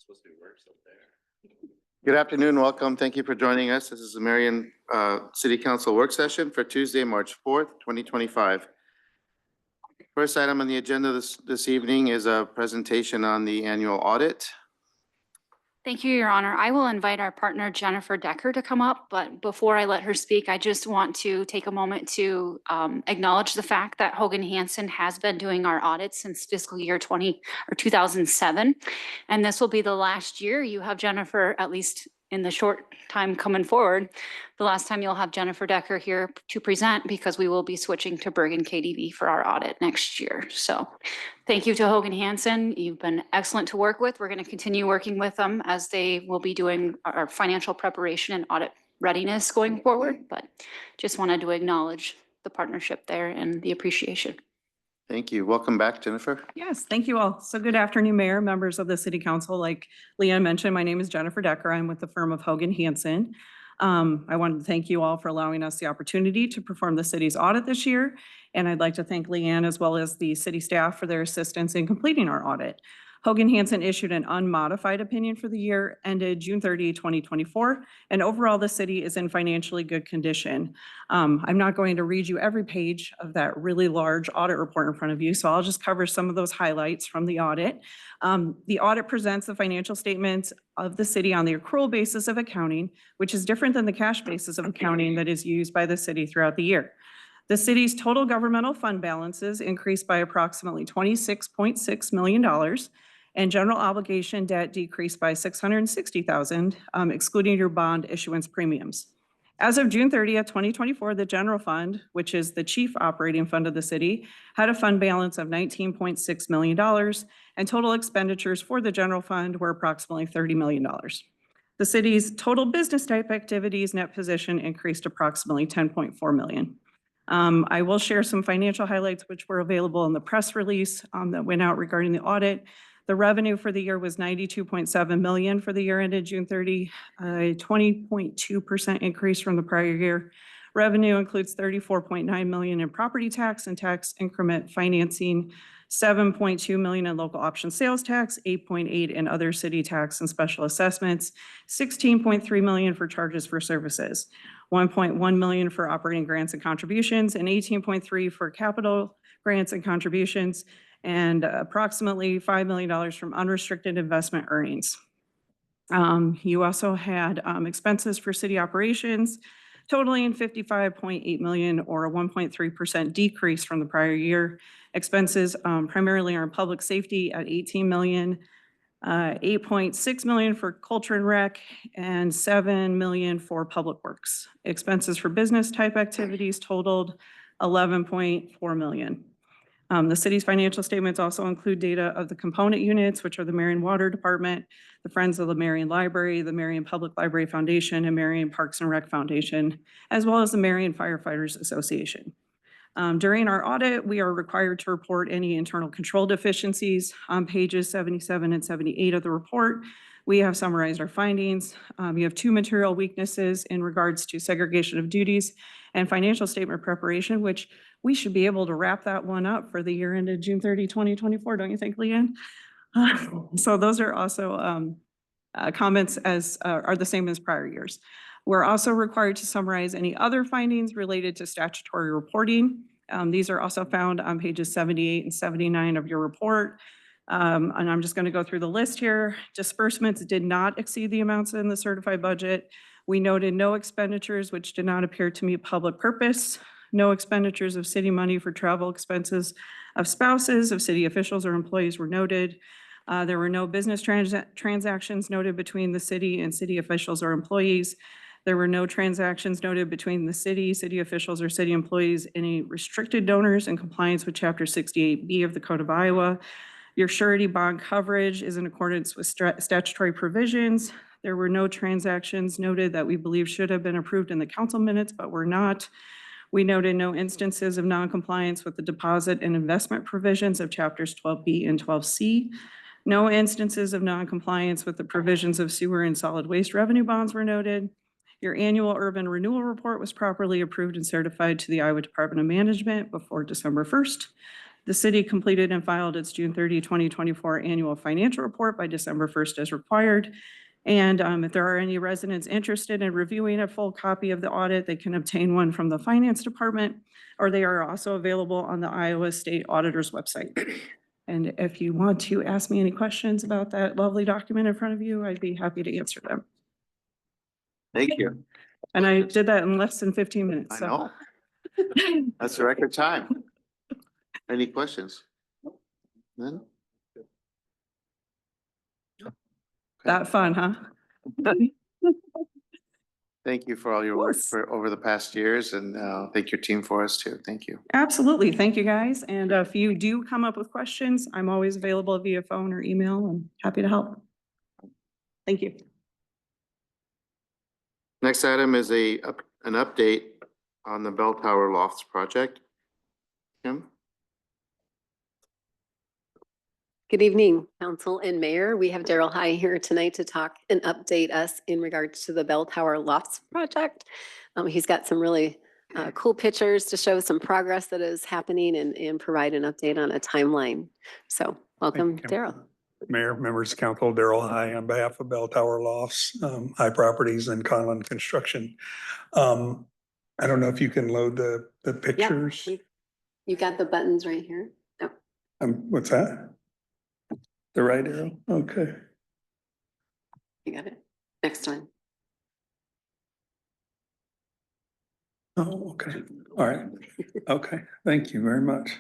Supposed to be worse up there. Good afternoon, welcome. Thank you for joining us. This is the Marion City Council work session for Tuesday, March 4th, 2025. First item on the agenda this evening is a presentation on the annual audit. Thank you, Your Honor. I will invite our partner Jennifer Decker to come up, but before I let her speak, I just want to take a moment to acknowledge the fact that Hogan Hansen has been doing our audits since fiscal year 2007. And this will be the last year you have Jennifer, at least in the short time coming forward, the last time you'll have Jennifer Decker here to present, because we will be switching to Bergen KDV for our audit next year. So thank you to Hogan Hansen. You've been excellent to work with. We're going to continue working with them as they will be doing our financial preparation and audit readiness going forward. But just wanted to acknowledge the partnership there and the appreciation. Thank you. Welcome back, Jennifer. Yes, thank you all. So good afternoon, Mayor, members of the City Council. Like Leanne mentioned, my name is Jennifer Decker. I'm with the firm of Hogan Hansen. I wanted to thank you all for allowing us the opportunity to perform the city's audit this year. And I'd like to thank Leanne as well as the city staff for their assistance in completing our audit. Hogan Hansen issued an unmodified opinion for the year ended June 30, 2024, and overall the city is in financially good condition. I'm not going to read you every page of that really large audit report in front of you, so I'll just cover some of those highlights from the audit. The audit presents the financial statements of the city on the accrual basis of accounting, which is different than the cash basis of accounting that is used by the city throughout the year. The city's total governmental fund balances increased by approximately $26.6 million. And general obligation debt decreased by $660,000, excluding your bond issuance premiums. As of June 30th, 2024, the general fund, which is the chief operating fund of the city, had a fund balance of $19.6 million, and total expenditures for the general fund were approximately $30 million. The city's total business type activities net position increased approximately $10.4 million. I will share some financial highlights which were available in the press release that went out regarding the audit. The revenue for the year was $92.7 million for the year ended June 30, a 20.2% increase from the prior year. Revenue includes $34.9 million in property tax and tax increment financing, $7.2 million in local option sales tax, $8.8 in other city tax and special assessments, $16.3 million for charges for services, $1.1 million for operating grants and contributions, and $18.3 for capital grants and contributions, and approximately $5 million from unrestricted investment earnings. You also had expenses for city operations totaling $55.8 million, or a 1.3% decrease from the prior year. Expenses primarily are in public safety at $18 million, $8.6 million for culture and rec, and $7 million for public works. Expenses for business type activities totaled $11.4 million. The city's financial statements also include data of the component units, which are the Marion Water Department, the Friends of the Marion Library, the Marion Public Library Foundation, and Marion Parks and Rec Foundation, as well as the Marion Firefighters Association. During our audit, we are required to report any internal control deficiencies. On pages 77 and 78 of the report, we have summarized our findings. We have two material weaknesses in regards to segregation of duties and financial statement preparation, which we should be able to wrap that one up for the year ended June 30, 2024, don't you think, Leanne? So those are also comments as are the same as prior years. We're also required to summarize any other findings related to statutory reporting. These are also found on pages 78 and 79 of your report. And I'm just going to go through the list here. Disbursements did not exceed the amounts in the certified budget. We noted no expenditures which did not appear to meet public purpose. No expenditures of city money for travel expenses of spouses of city officials or employees were noted. There were no business transactions noted between the city and city officials or employees. There were no transactions noted between the city officials, or city employees, any restricted donors in compliance with Chapter 68B of the Code of Iowa. Your surety bond coverage is in accordance with statutory provisions. There were no transactions noted that we believe should have been approved in the council minutes, but were not. We noted no instances of noncompliance with the deposit and investment provisions of Chapters 12B and 12C. No instances of noncompliance with the provisions of sewer and solid waste revenue bonds were noted. Your annual urban renewal report was properly approved and certified to the Iowa Department of Management before December 1st. The city completed and filed its June 30, 2024 annual financial report by December 1st as required. And if there are any residents interested in reviewing a full copy of the audit, they can obtain one from the finance department, or they are also available on the Iowa State Auditor's website. And if you want to ask me any questions about that lovely document in front of you, I'd be happy to answer them. Thank you. And I did that in less than 15 minutes. I so. know. That's the record time. Any questions? None? That fun, huh? Thank you for all your work Yes. for over the past years, and thank your team for us too. Thank you. Absolutely. Thank you, guys. And if you do come up with questions, I'm always available via phone or email and happy to help. Thank you. Next item is an update on the Bell Tower Lofts project. Kim? Good evening, council and mayor. We have Daryl High here tonight to talk and update us in regards to the Bell Tower Lofts project. He's got some really cool pictures to show some progress that is happening and provide an update on a timeline. So welcome, Kim. Daryl. Mayor, members of council, Daryl High on behalf of Bell Tower Lofts, High Properties and Conlon Construction. I don't know if you can load the pictures. You got the buttons right here. Oh, What's that? The right arrow? Okay. you got it. Next one. Oh, okay. All right. Okay. Thank you very much.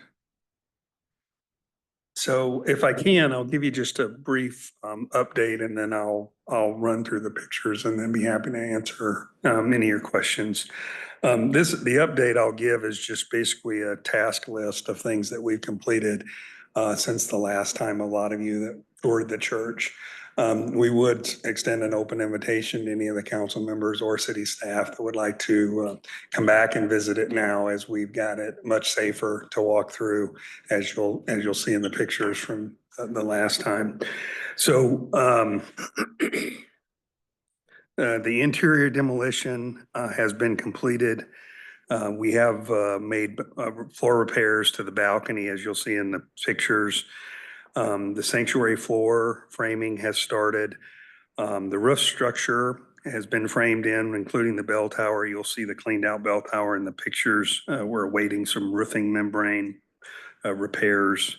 So if I can, I'll give you just a brief update and then I'll run through the pictures and then be happy to answer any of your questions. The update I'll give is just basically a task list of things that we've completed since the last time a lot of you that toured the church. We would extend an open invitation to any of the council members or city staff that would like to come back and visit it now, as we've got it much safer to walk through, as you'll see in the pictures from the last time. So the interior demolition has been completed. We have made floor repairs to the balcony, as you'll see in the pictures. The sanctuary floor framing has started. The roof structure has been framed in, including the bell tower. You'll see the cleaned out bell tower in the pictures. We're awaiting some roofing membrane repairs.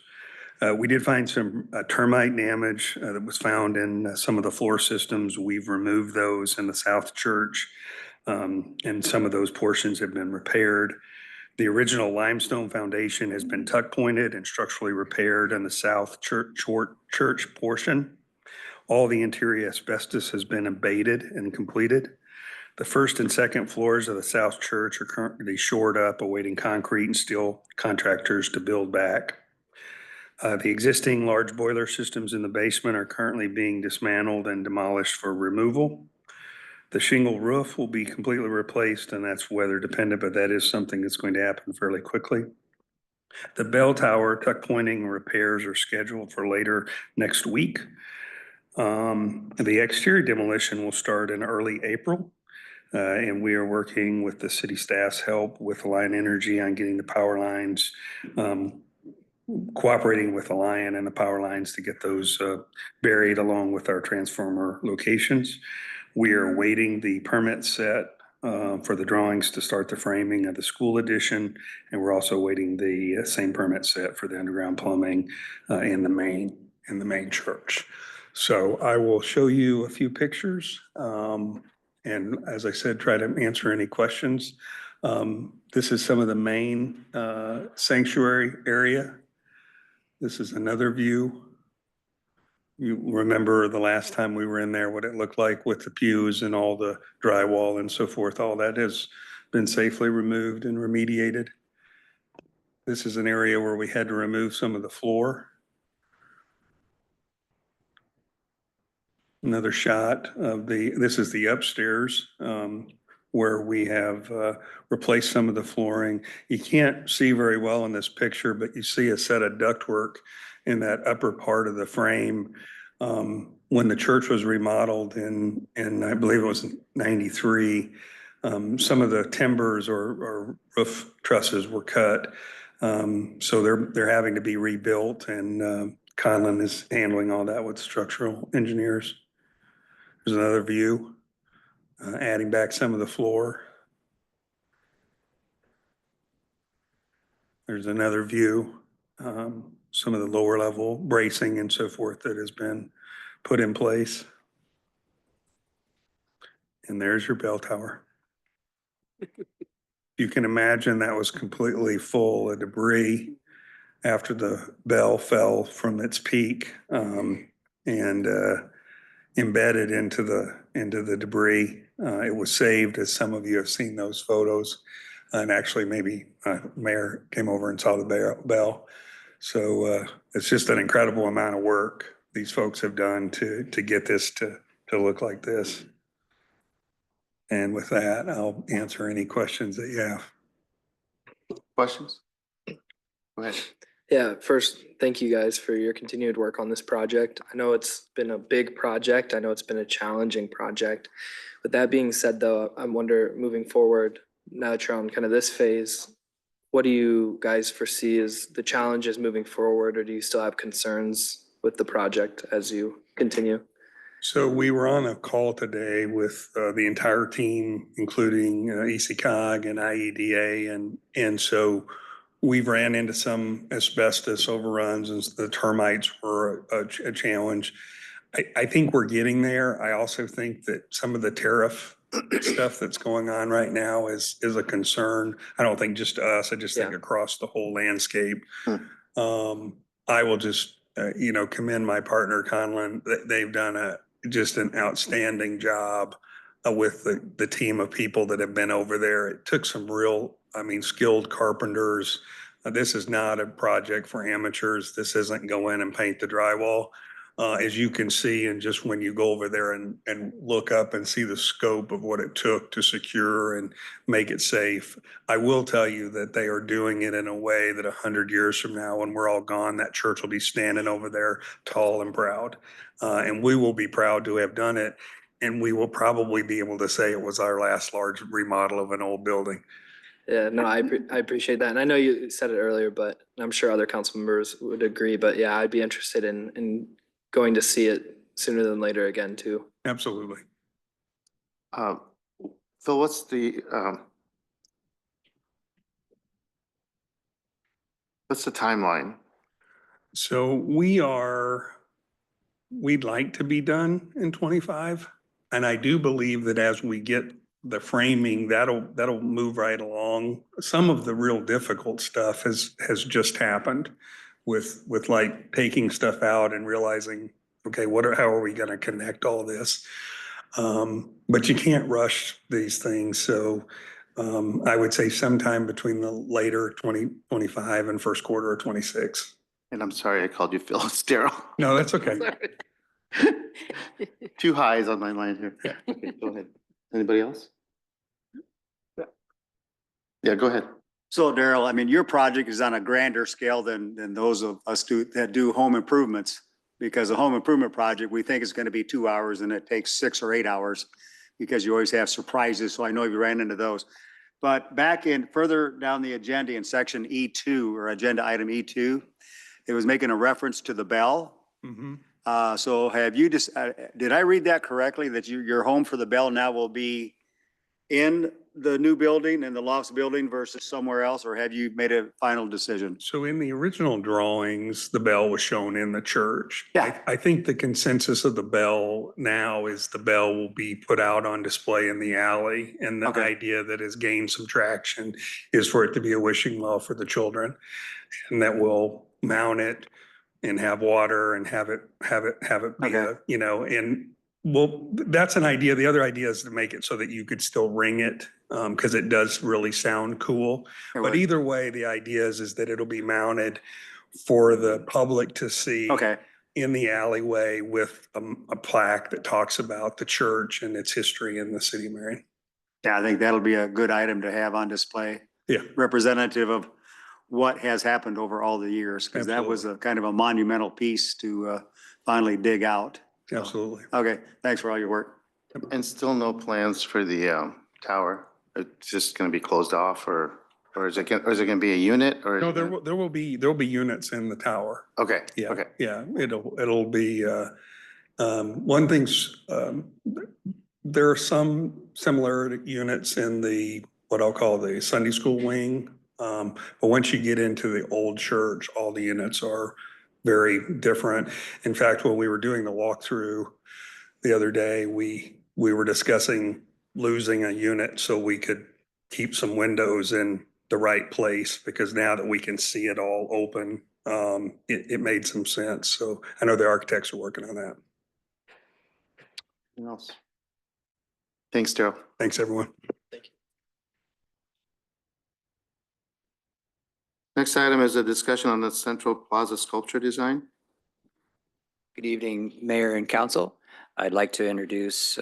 We did find some termite damage that was found in some of the floor systems. We've removed those in the South Church, and some of those portions have been repaired. The original limestone foundation has been tuck pointed and structurally repaired in the South Church portion. All the interior asbestos has been abated and completed. The first and second floors of the South Church are currently shored up, awaiting concrete and steel contractors to build back. The existing large boiler systems in the basement are currently being dismantled and demolished for removal. The shingle roof will be completely replaced, and that's weather dependent, but that is something that's going to happen fairly quickly. The bell tower tuck pointing repairs are scheduled for later next week. The exterior demolition will start in early April. And we are working with the city staff's help with Alliant Energy on getting the power lines, cooperating with Alliant and the power lines to get those buried along with our transformer locations. We are awaiting the permit set for the drawings to start the framing of the school addition. And we're also awaiting the same permit set for the underground plumbing in the main church. So I will show you a few pictures. And as I said, try to answer any questions. This is some of the main sanctuary area. This is another view. You remember the last time we were in there, what it looked like with the pews and all the drywall and so forth. All that has been safely removed and remediated. This is an area where we had to remove some of the floor. Another shot of this is the upstairs where we have replaced some of the flooring. You can't see very well in this picture, but you see a set of ductwork in that upper part of the frame. When the church was remodeled in I believe it was 93, some of the timbers or roof trusses were cut. So they're having to be rebuilt, and Conlon is handling all that with structural engineers. There's another view, adding back some of the floor. There's another view, some of the lower level bracing and so forth that has been put in place. And there's your bell tower. You can imagine that was completely full of debris after the bell fell from its peak, and embedded into the debris. It was saved, as some of you have seen those photos. And actually, maybe Mayor came over and saw the bell. So it's just an incredible amount of work these folks have done to get this to look like this. And with that, I'll answer any questions that you have. Questions? Go ahead. Yeah, first, thank you guys for your continued work on this project. I know it's been a big project. I know it's been a challenging project. With that being said, though, I wonder, moving forward, now that you're on kind of this phase, what do you guys foresee as the challenges moving forward, or do you still have concerns with the project as you continue? So we were on a call today with the entire team, including ECOG and IEDA, and so we've ran into some asbestos overruns, and the termites were a challenge. I think we're getting there. I also think that some of the tariff stuff that's going on right now is a concern. I don't think just us, I just think Yeah. across the whole landscape. I will just, commend my partner Conlon. They've done just an outstanding job with the team of people that have been over there. It took some real, skilled carpenters. This is not a project for amateurs. This isn't go in and paint the drywall. As you can see, and just when you go over there and look up and see the scope of what it took to secure and make it safe, I will tell you that they are doing it in a way that 100 years from now, when we're all gone, that church will be standing over there tall and proud. And we will be proud to have done it. And we will probably be able to say it was our last large remodel of an old building. Yeah, no, I appreciate that. And I know you said it earlier, but I'm sure other council members would agree. But yeah, I'd be interested in going to see it sooner than later again, too. Absolutely. Phil, what's the timeline? So we'd like to be done in 25. And I do believe that as we get the framing, that'll move right along. Some of the real difficult stuff has just happened with like taking stuff out and realizing, okay, how are we going to connect all this? But you can't rush these things. So I would say sometime between the later 2025 and first quarter of 26. And I'm sorry I called you Phil. It's Daryl. No, that's okay. Two highs on my line here. Okay, go ahead. Anybody else? Yeah, go ahead. So Daryl, your project is on a grander scale than those of us that do home improvements. Because a home improvement project, we think is going to be 2 hours and it takes 6 or 8 hours because you always have surprises. So I know you ran into those. But back in further down the agenda in section E2 or agenda item E2, it was making a reference to the bell. Mm-hmm. So have you did I read that correctly, that your home for the bell now will be in the new building, in the Lofts building versus somewhere else, or have you made a final decision? So in the original drawings, the bell was shown in the church. Yeah. I think the consensus of the bell now is the bell will be put out on display in the alley. And the Okay. idea that has gained some traction is for it to be a wishing well for the children. And that we'll mount it and have water and have it be Okay. and well, that's an idea. The other idea is to make it so that you could still ring it, because it does really sound cool. But either way, the idea is that it'll be mounted for the public to see Okay. in the alleyway with a plaque that talks about the church and its history in the city of Marion. Yeah, I think that'll be a good item to have on display. Yeah. Representative of what has happened over all the years, because that was a kind of a monumental piece to finally dig out. Absolutely. Okay, thanks for all your work. And still no plans for the tower? It's just going to be closed off, or? Or is it gonna be a unit or? No, there will be units in the tower. Okay, Yeah, okay. yeah, it'll be, one thing's, there are some similar units in the, what I'll call the Sunday school wing. But once you get into the old church, all the units are very different. In fact, when we were doing the walkthrough the other day, we were discussing losing a unit so we could keep some windows in the right place, because now that we can see it all open, it made some sense. So I know the architects are working on that. Anything else? Thanks, Daryl. Thanks, everyone. Next item is a discussion on the Central Plaza sculpture design. Good evening, Mayor and Council. I'd like to introduce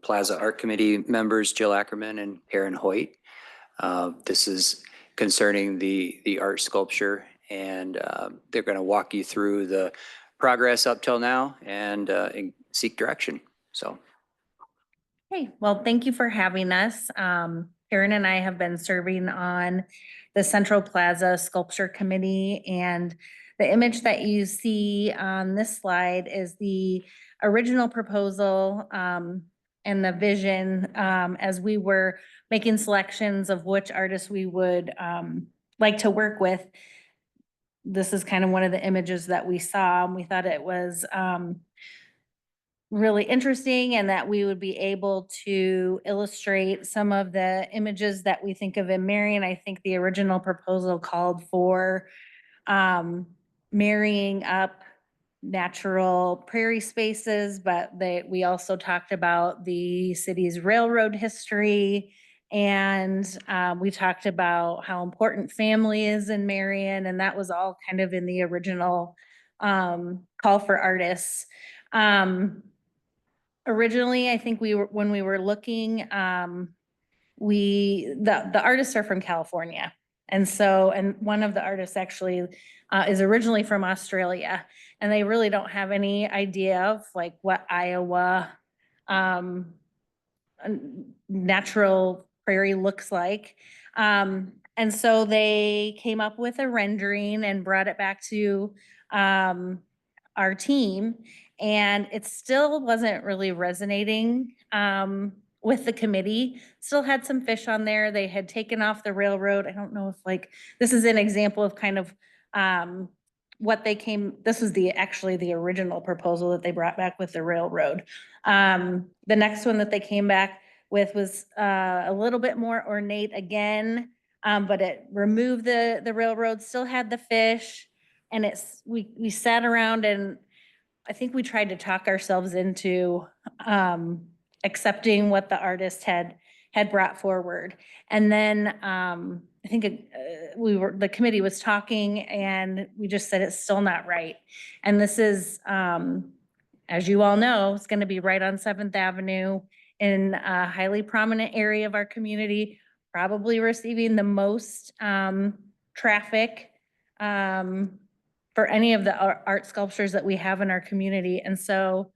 Plaza Art Committee members Jill Ackerman and Aaron Hoyt. This is concerning the art sculpture, and they're going to walk you through the progress up till now and seek direction. So. Hey, well, thank you for having us. Erin and I have been serving on the Central Plaza Sculpture Committee, and the image that you see on this slide is the original proposal and the vision as we were making selections of which artists we would like to work with. This is kind of one of the images that we saw, and we thought it was really interesting, and that we would be able to illustrate some of the images that we think of in Marion. I think the original proposal called for marrying up natural prairie spaces, but we also talked about the city's railroad history, and we talked about how important family is in Marion, and that was all kind of in the original call for artists. Originally, I think when we were looking, the artists are from California. And one of the artists actually is originally from Australia, and they really don't have any idea of like what Iowa natural prairie looks like. And so they came up with a rendering and brought it back to our team, and it still wasn't really resonating with the committee. Still had some fish on there. They had taken off the railroad. I don't know if this is an example of kind of this was actually the original proposal that they brought back with the railroad. The next one that they came back with was a little bit more ornate again, but it removed the railroad, still had the fish, and we sat around, and I think we tried to talk ourselves into accepting what the artist had brought forward. And then I think the committee was talking, and we just said it's still not right. And this is, as you all know, it's going to be right on 7th Avenue in a highly prominent area of our community, probably receiving the most traffic for any of the art sculptures that we have in our community. And so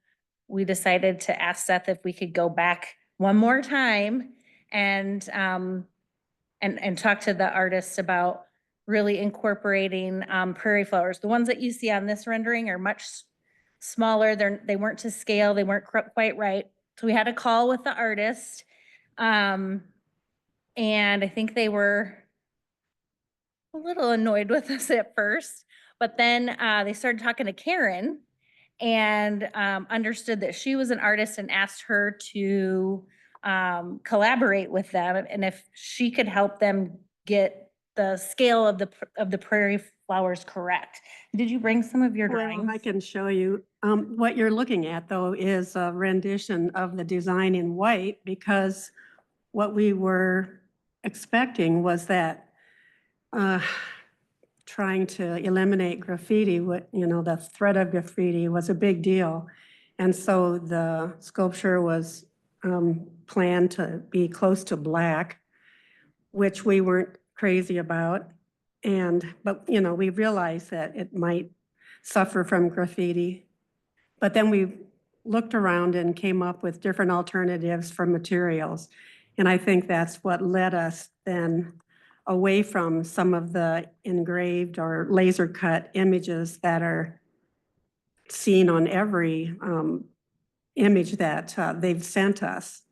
we decided to ask Seth if we could go back one more time and talk to the artists about really incorporating prairie flowers. The ones that you see on this rendering are much smaller. They weren't to scale. They weren't quite right. So we had a call with the artist, and I think they were a little annoyed with us at first. But then they started talking to Karen and understood that she was an artist and asked her to collaborate with them, and if she could help them get the scale of the prairie flowers correct. Did you bring some of your drawings? Well, I can show you. What you're looking at, though, is a rendition of the design in white, because what we were expecting was that trying to eliminate graffiti, the threat of graffiti was a big deal. And so the sculpture was planned to be close to black, which we weren't crazy about. But we realized that it might suffer from graffiti. But then we looked around and came up with different alternatives for materials. And I think that's what led us then away from some of the engraved or laser cut images that are seen on every image that they've sent us.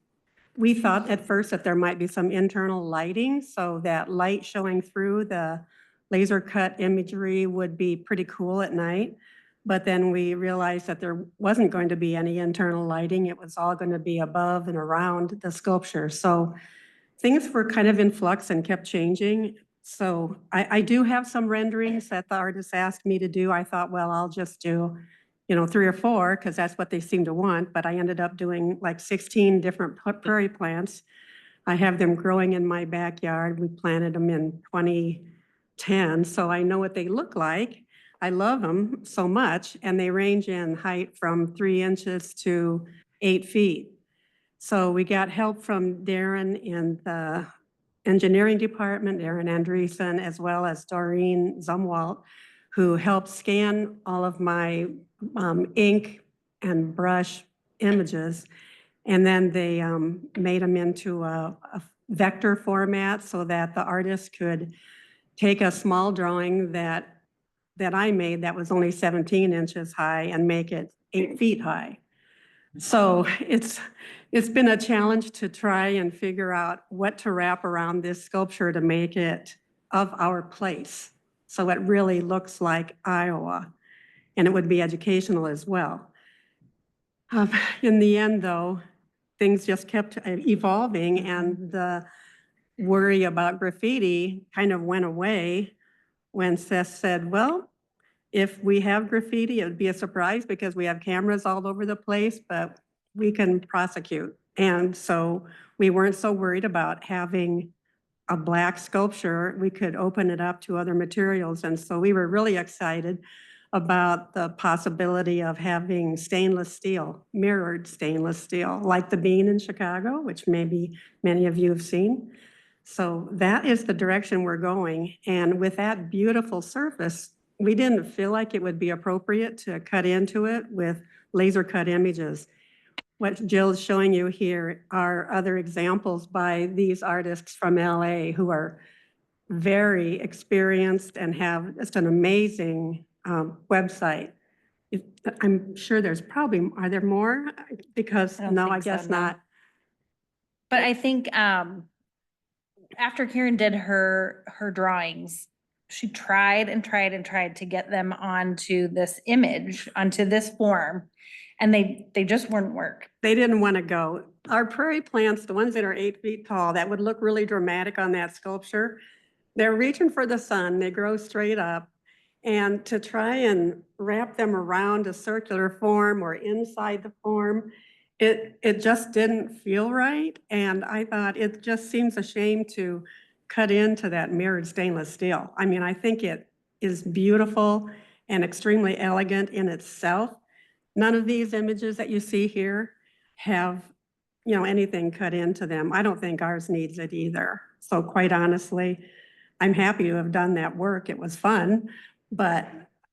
We thought at first that there might be some internal lighting, so that light showing through the laser cut imagery would be pretty cool at night. But then we realized that there wasn't going to be any internal lighting. It was all going to be above and around the sculpture. So things were kind of in flux and kept changing. So I do have some renderings that the artist asked me to do. I thought, well, I'll just do, 3 or 4 because that's what they seem to want. But I ended up doing like 16 different prairie plants. I have them growing in my backyard. We planted them in 2010, so I know what they look like. I love them so much, and they range in height from 3 inches to 8 feet. So we got help from Darren in the engineering department, Darren Andreessen, as well as Doreen Zumwalt, who helped scan all of my ink and brush images. And then they made them into a vector format so that the artist could take a small drawing that I made that was only 17 inches high and make it 8 feet high. So it's been a challenge to try and figure out what to wrap around this sculpture to make it of our place. So it really looks like Iowa, and it would be educational as well. In the end, though, things just kept evolving, and the worry about graffiti kind of went away when Seth said, well, if we have graffiti, it would be a surprise because we have cameras all over the place, but we can prosecute. And so we weren't so worried about having a black sculpture. We could open it up to other materials. And so we were really excited about the possibility of having stainless steel, mirrored stainless steel, like the Bean in Chicago, which maybe many of you have seen. So that is the direction we're going. And with that beautiful surface, we didn't feel like it would be appropriate to cut into it with laser cut images. What Jill's showing you here are other examples by these artists from LA who are very experienced and have just an amazing website. I'm sure there's probably, are there more? Because I don't no, I think so, guess no. not. But I think after Karen did her drawings, she tried and tried and tried to get them onto this image, onto this form, and they just wouldn't work. They didn't want to go. Our prairie plants, the ones that are 8 feet tall, that would look really dramatic on that sculpture, they're reaching for the sun, they grow straight up. And to try and wrap them around a circular form or inside the form, it just didn't feel right. And I thought it just seems a shame to cut into that mirrored stainless steel. I mean, I think it is beautiful and extremely elegant in itself. None of these images that you see here have, anything cut into them. I don't think ours needs it either. So quite honestly, I'm happy to have done that work. It was fun, but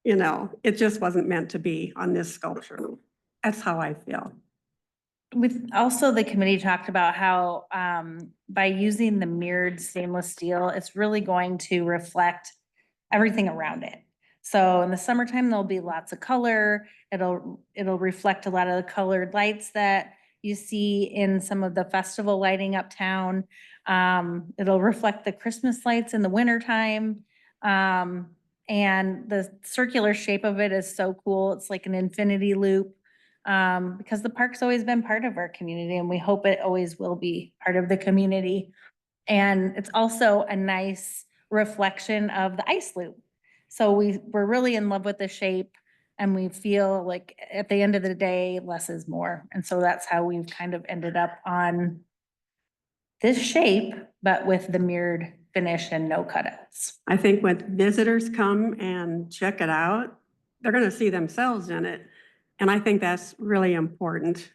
it just wasn't meant to be on this sculpture. That's how I feel. With also the committee talked about how by using the mirrored stainless steel, it's really going to reflect everything around it. So in the summertime, there'll be lots of color. It'll reflect a lot of the colored lights that you see in some of the festival lighting uptown. It'll reflect the Christmas lights in the wintertime. And the circular shape of it is so cool. It's like an infinity loop. Because the park's always been part of our community, and we hope it always will be part of the community. And it's also a nice reflection of the ice loop. So we're really in love with the shape, and we feel like at the end of the day, less is more. And so that's how we've kind of ended up on this shape, but with the mirrored finish and no cutouts. I think when visitors come and check it out, they're going to see themselves in it. And I think that's really important.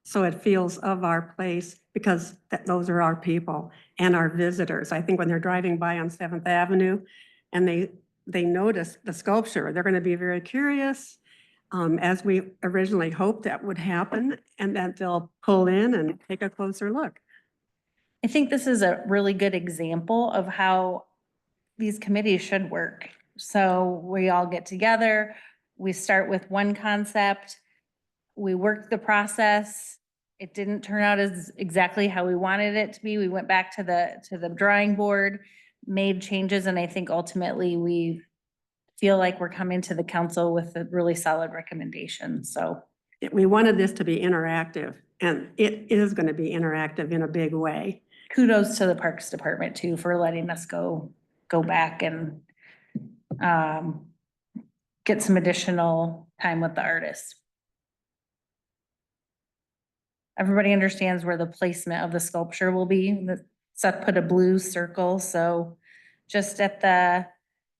So it feels of our place because those are our people and our visitors. I think when they're driving by on 7th Avenue and they notice the sculpture, they're going to be very curious, as we originally hoped that would happen, and that they'll pull in and take a closer look. I think this is a really good example of how these committees should work. So we all get together, we start with one concept, we work the process. It didn't turn out as exactly how we wanted it to be. We went back to the drawing board, made changes, and I think ultimately we feel like we're coming to the council with a really solid recommendation, so. We wanted this to be interactive, and it is going to be interactive in a big way. Kudos to the Parks Department too for letting us go back and get some additional time with the artists. Everybody understands where the placement of the sculpture will be. Seth put a blue circle, so just at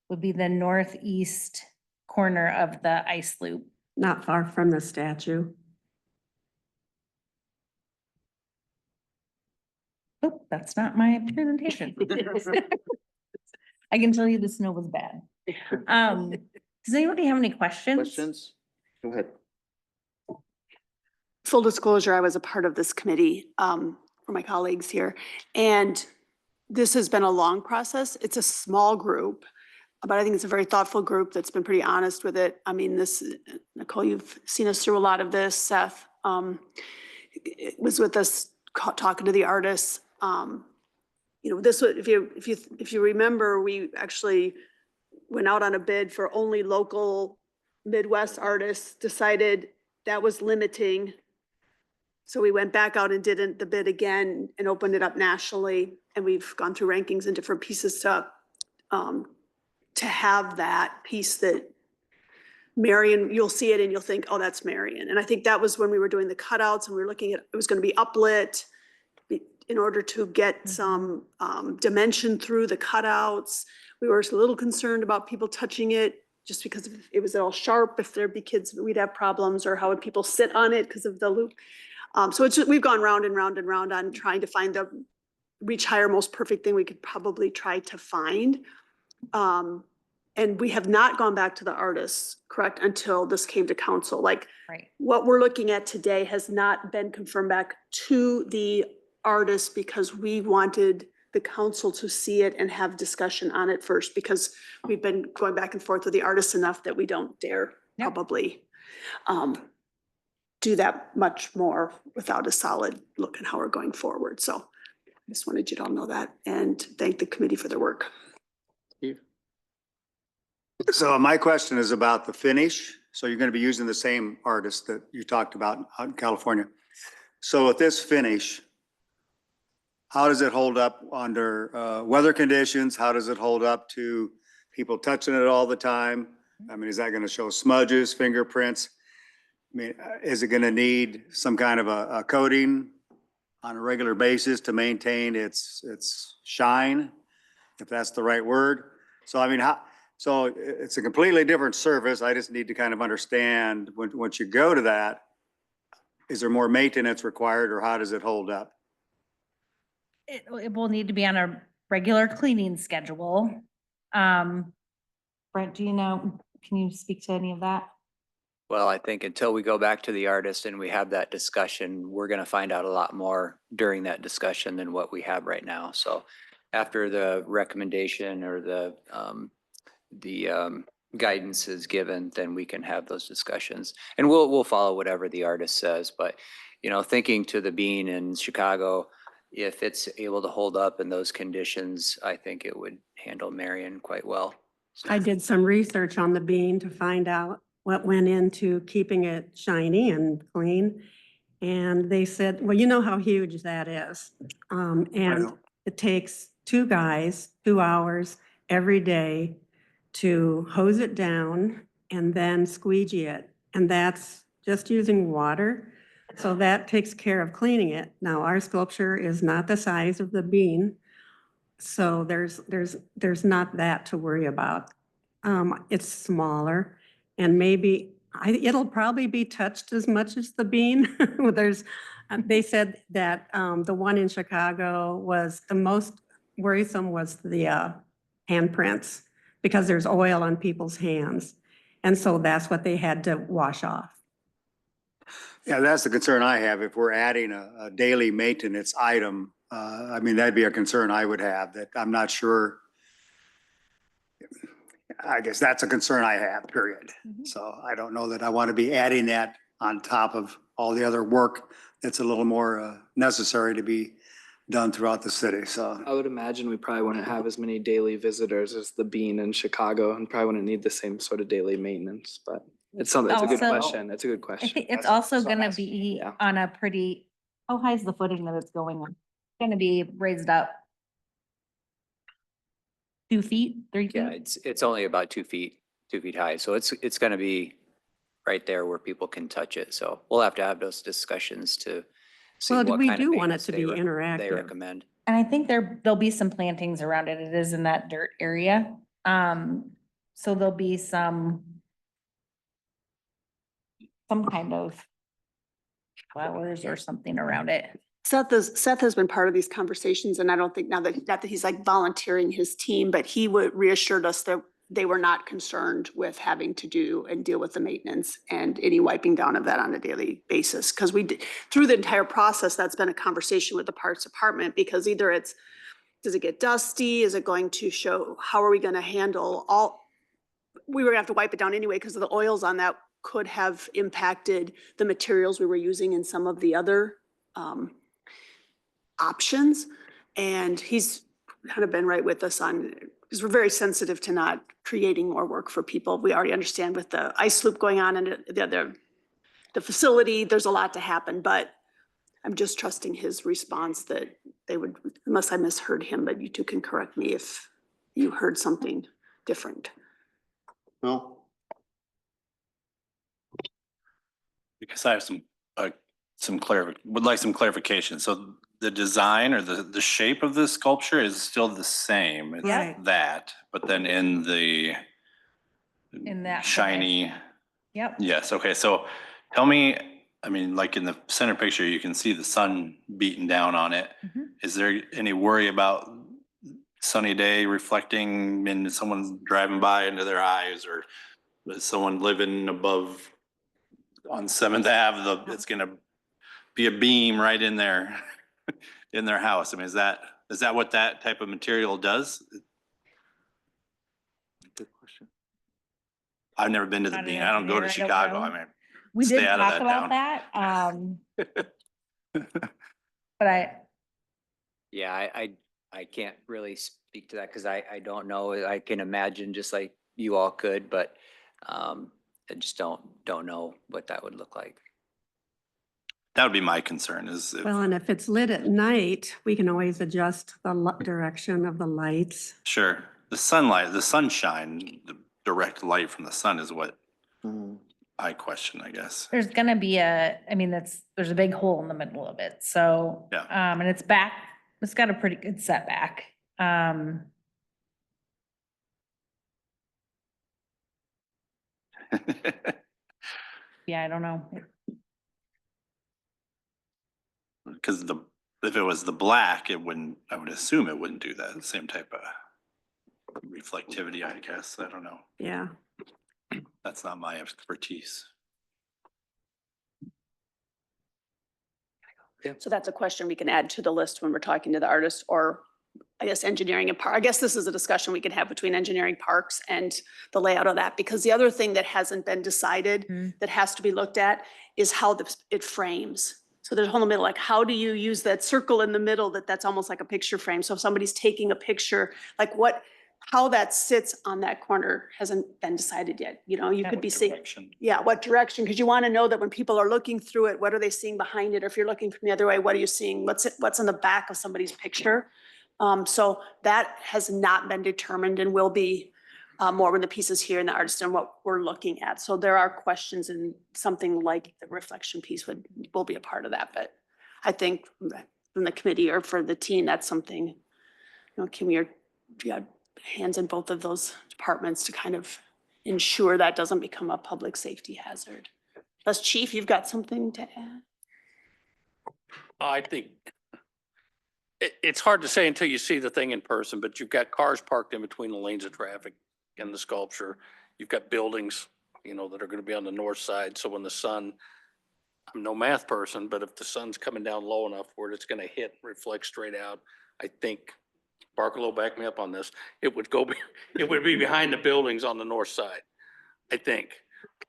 would be the northeast corner of the ice loop. Not far from the statue. Oh, that's not my presentation. I can tell you the snow was bad. Does anybody have any questions? Questions? Go ahead. Full disclosure, I was a part of this committee for my colleagues here. And this has been a long process. It's a small group, but I think it's a very thoughtful group that's been pretty honest with it. I mean, Nicole, you've seen us through a lot of this. Seth it was with us talking to the artists. You know, this would, if you remember, we actually went out on a bid for only local Midwest artists, decided that was limiting. So we went back out and did the bid again and opened it up nationally. And we've gone through rankings and different pieces to have that piece that Marion, you'll see it and you'll think, oh, that's Marion. And I think that was when we were doing the cutouts and we were looking at, it was going to be uplit in order to get some dimension through the cutouts. We were a little concerned about people touching it just because if it was all sharp, if there'd be kids, we'd have problems, or how would people sit on it because of the loop. So it's just, we've gone round and round and round on trying to find the reach higher, most perfect thing we could probably try to find. And we have not gone back to the artists, correct, until this came to council. Like, Right. What we're looking at today has not been confirmed back to the artists because we wanted the council to see it and have discussion on it first, because we've been going back and forth with the artists enough that we don't dare Yep. probably do that much more without a solid look at how we're going forward. So I just wanted you to all know that and thank the committee for their work. Steve? So my question is about the finish. So you're going to be using the same artist that you talked about out in California. So with this finish, how does it hold up under weather conditions? How does it hold up to people touching it all the time? I mean, is that going to show smudges, fingerprints? I mean, is it going to need some kind of a coating on a regular basis to maintain its shine, if that's the right word? So I mean, so it's a completely different surface. I just need to kind of understand once you go to that, is there more maintenance required, or how does it hold up? It will need to be on a regular cleaning schedule. Brent, do you know, can you speak to any of that? Well, I think until we go back to the artist and we have that discussion, we're going to find out a lot more during that discussion than what we have right now. So after the recommendation or the guidance is given, then we can have those discussions. And we'll follow whatever the artist says. But, you know, thinking to the bean in Chicago, if it's able to hold up in those conditions, I think it would handle Marion quite well. So. I did some research on the bean to find out what went into keeping it shiny and clean. And they said, well, you know how huge that is. And it takes 2 guys, 2 hours every day to hose it down and then squeegee it. And that's just using water. So that takes care of cleaning it. Now, our sculpture is not the size of the bean. So there's not that to worry about. It's smaller and maybe it'll probably be touched as much as the bean. They said that the one in Chicago was the most worrisome was the handprints, because there's oil on people's hands. And so that's what they had to wash off. Yeah, that's the concern I have. If we're adding a daily maintenance item I mean, that'd be a concern I would have, that I'm not sure. I guess that's a concern I have, period. So I don't know that I want to be adding that on top of all the other work that's a little more necessary to be done throughout the city, so. I would imagine we probably wouldn't have as many daily visitors as the Bean in Chicago and probably wouldn't need the same sort of daily maintenance, but it's something, it's a good Also- question. It's a good I question. think it's also gonna be Yeah. on a pretty, how high is the footing that it's going on? Gonna be raised up 2 feet, 3 Yeah, feet? it's only about 2 feet high. So it's going to be right there where people can touch it. So we'll have to have those discussions to see Well, what we kind of do want it maintenance to they be they interactive. recommend. And I think there'll be some plantings around it. It is in that dirt area. So there'll be some kind of flowers or something around it. Seth has been part of these conversations, and I don't think not that he's like volunteering his team, but he reassured us that they were not concerned with having to do and deal with the maintenance and any wiping down of that on a daily basis. Because through the entire process, that's been a conversation with the parks department, because either does it get dusty? Is it going to show, how are we going to handle we were gonna have to wipe it down anyway because of the oils on that could have impacted the materials we were using in some of the other options. And he's kind of been right with us on, because we're very sensitive to not creating more work for people. We already understand with the ice loop going on and the facility, there's a lot to happen, but I'm just trusting his response that they would, unless I misheard him, but you two can correct me if you heard something different. No? Because I have would like some clarification. So the design or the shape of the sculpture is still the same. It's Yeah. that, but then in the In that shiny, Yep. yes, okay, so tell me, I mean, like in the center picture, you can see the sun beating down on it. Mhm. Is there any worry about sunny day reflecting and someone driving by into their eyes, or is someone living above on Seventh Ave, it's gonna be a beam right in there in their house? I mean, is that what that type of material does? Good question. I've never been to the Not an Bean. I don't go to engineer, I don't Chicago. know. I mean, We stay did out of talk that about town. that. But Yeah, I can't really speak to that because I don't know. I can imagine just like you all could, but I just don't know what that would look like. That would be my concern is if, Well, and if it's lit at night, we can always adjust the direction of the lights. sure, the sunlight, the sunshine, the direct light from the sun is what Mhm. I question, I guess. there's gonna be there's a big hole in the middle of it, so. Yeah. And it's got a pretty good setback. Yeah, I don't know. Because if it was the black, it wouldn't, I would assume it wouldn't do that, same type of reflectivity, I guess. I don't know. Yeah. That's not my expertise. So that's a question we can add to the list when we're talking to the artist, or I guess engineering and park. I guess this is a discussion we can have between engineering, parks, and the layout of that. Because the other thing that hasn't been decided that has to be looked at is how it frames. So there's a hole in the middle, like how do you use that circle in the middle that's almost like a picture frame? So if somebody's taking a picture, like how that sits on that corner hasn't been decided yet. You know, you could be seeing. Direction. Yeah, what direction? Because you want to know that when people are looking through it, what are they seeing behind it? Or if you're looking from the other way, what are you seeing? What's in the back of somebody's picture? So that has not been determined and will be more when the piece is here and the artist and what we're looking at. So there are questions, and something like the reflection piece will be a part of that. But I think from the committee or for the team, that's something, Kim, you have hands in both of those departments to kind of ensure that doesn't become a public safety hazard. Plus, Chief, you've got something to add? I think it's hard to say until you see the thing in person, but you've got cars parked in between the lanes of traffic and the sculpture. You've got buildings, that are going to be on the north side. So when the sun I'm no math person, but if the sun's coming down low enough where it's gonna hit, reflect straight out, I think, Barkalow, back me up on this, it would go, it would be behind the buildings on the north side, I think.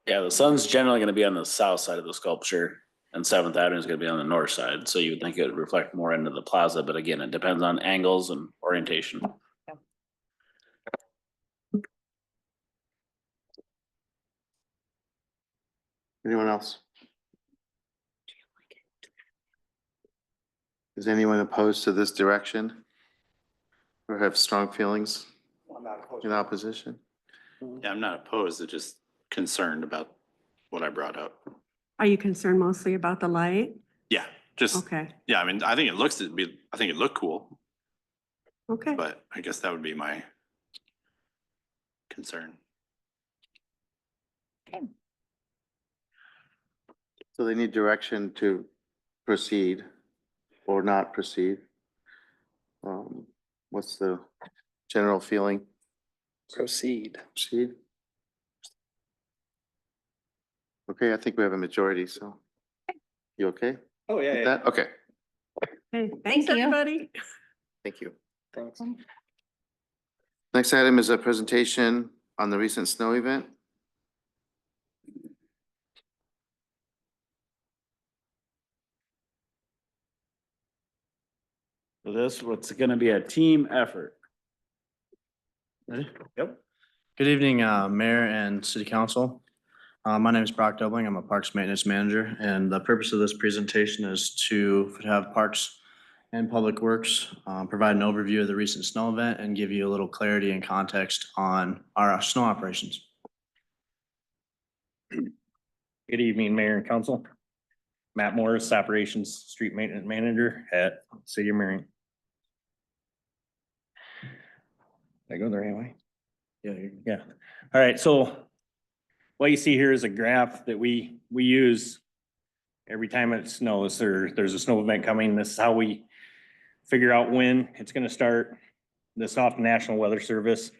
Yeah, the sun's generally gonna be on the south side of the sculpture and Seventh Avenue is gonna be on the north side. So you would think it would reflect more into the plaza, but again, it depends on angles and orientation. Anyone else? Is anyone opposed to this direction? Or have strong feelings in opposition? Yeah, I'm not opposed, it's just concerned about what I brought up. Are you concerned mostly about the light? Yeah, just, Okay, yeah, I mean, I think it looks, I think it looked cool, okay. but I guess that would be my concern. So they need direction to proceed or not proceed. What's the general feeling? Proceed. Proceed? Okay, I think we have a majority, so. You okay? Oh, with that? Okay, Hey, Thank thanks, you. everybody. thank you. Thanks. Next item is a presentation on the recent snow event. So this, what's gonna be a team effort. Ready? Yep. Good evening, Mayor and City Council. My name is Brock Dobling. I'm a Parks Maintenance Manager, and the purpose of this presentation is to have Parks and Public Works provide an overview of the recent snow event and give you a little clarity and context on our snow operations. Good evening, Mayor and Council. Matt Morris, Operations Street Maintenance Manager at City of Marion. Did I go the right way? Yeah. All right, so what you see here is a graph that we use every time it snows or there's a snow event coming. This is how we figure out when it's gonna start. This off the National Weather Service,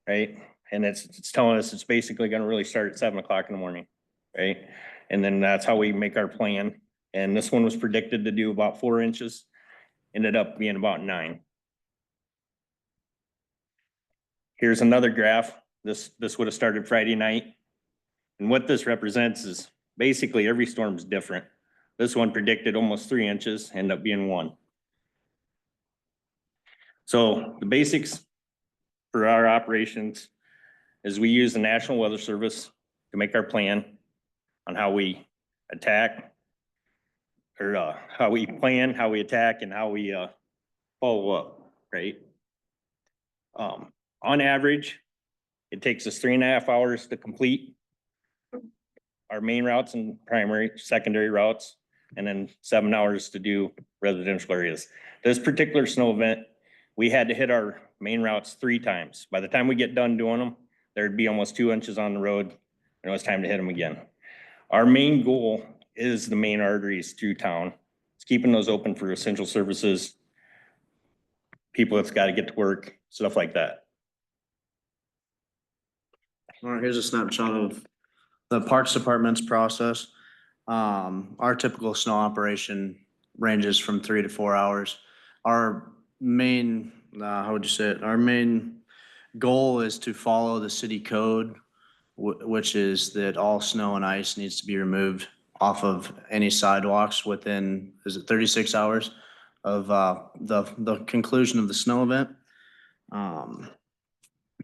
right? And it's telling us it's basically gonna really start at 7 o'clock in the morning, right? And then that's how we make our plan. And this one was predicted to do about 4 inches, ended up being about 9. Here's another graph. This would have started Friday night. And what this represents is basically every storm's different. This one predicted almost 3 inches, ended up being 1. So the basics for our operations is we use the National Weather Service to make our plan on how we attack or how we plan, how we attack, and how we follow up, right? On average, it takes us 3.5 hours to complete our main routes and primary, secondary routes, and then 7 hours to do residential areas. This particular snow event, we had to hit our main routes 3 times. By the time we get done doing them, there'd be almost 2 inches on the road, and it was time to hit them again. Our main goal is the main arteries through town. It's keeping those open for essential services, people that's got to get to work, stuff like that. All right, here's a snapshot of the Parks Department's process. Our typical snow operation ranges from 3 to 4 hours. Our main, how would you say it? Our main goal is to follow the city code, which is that all snow and ice needs to be removed off of any sidewalks within, is it 36 hours of the conclusion of the snow event.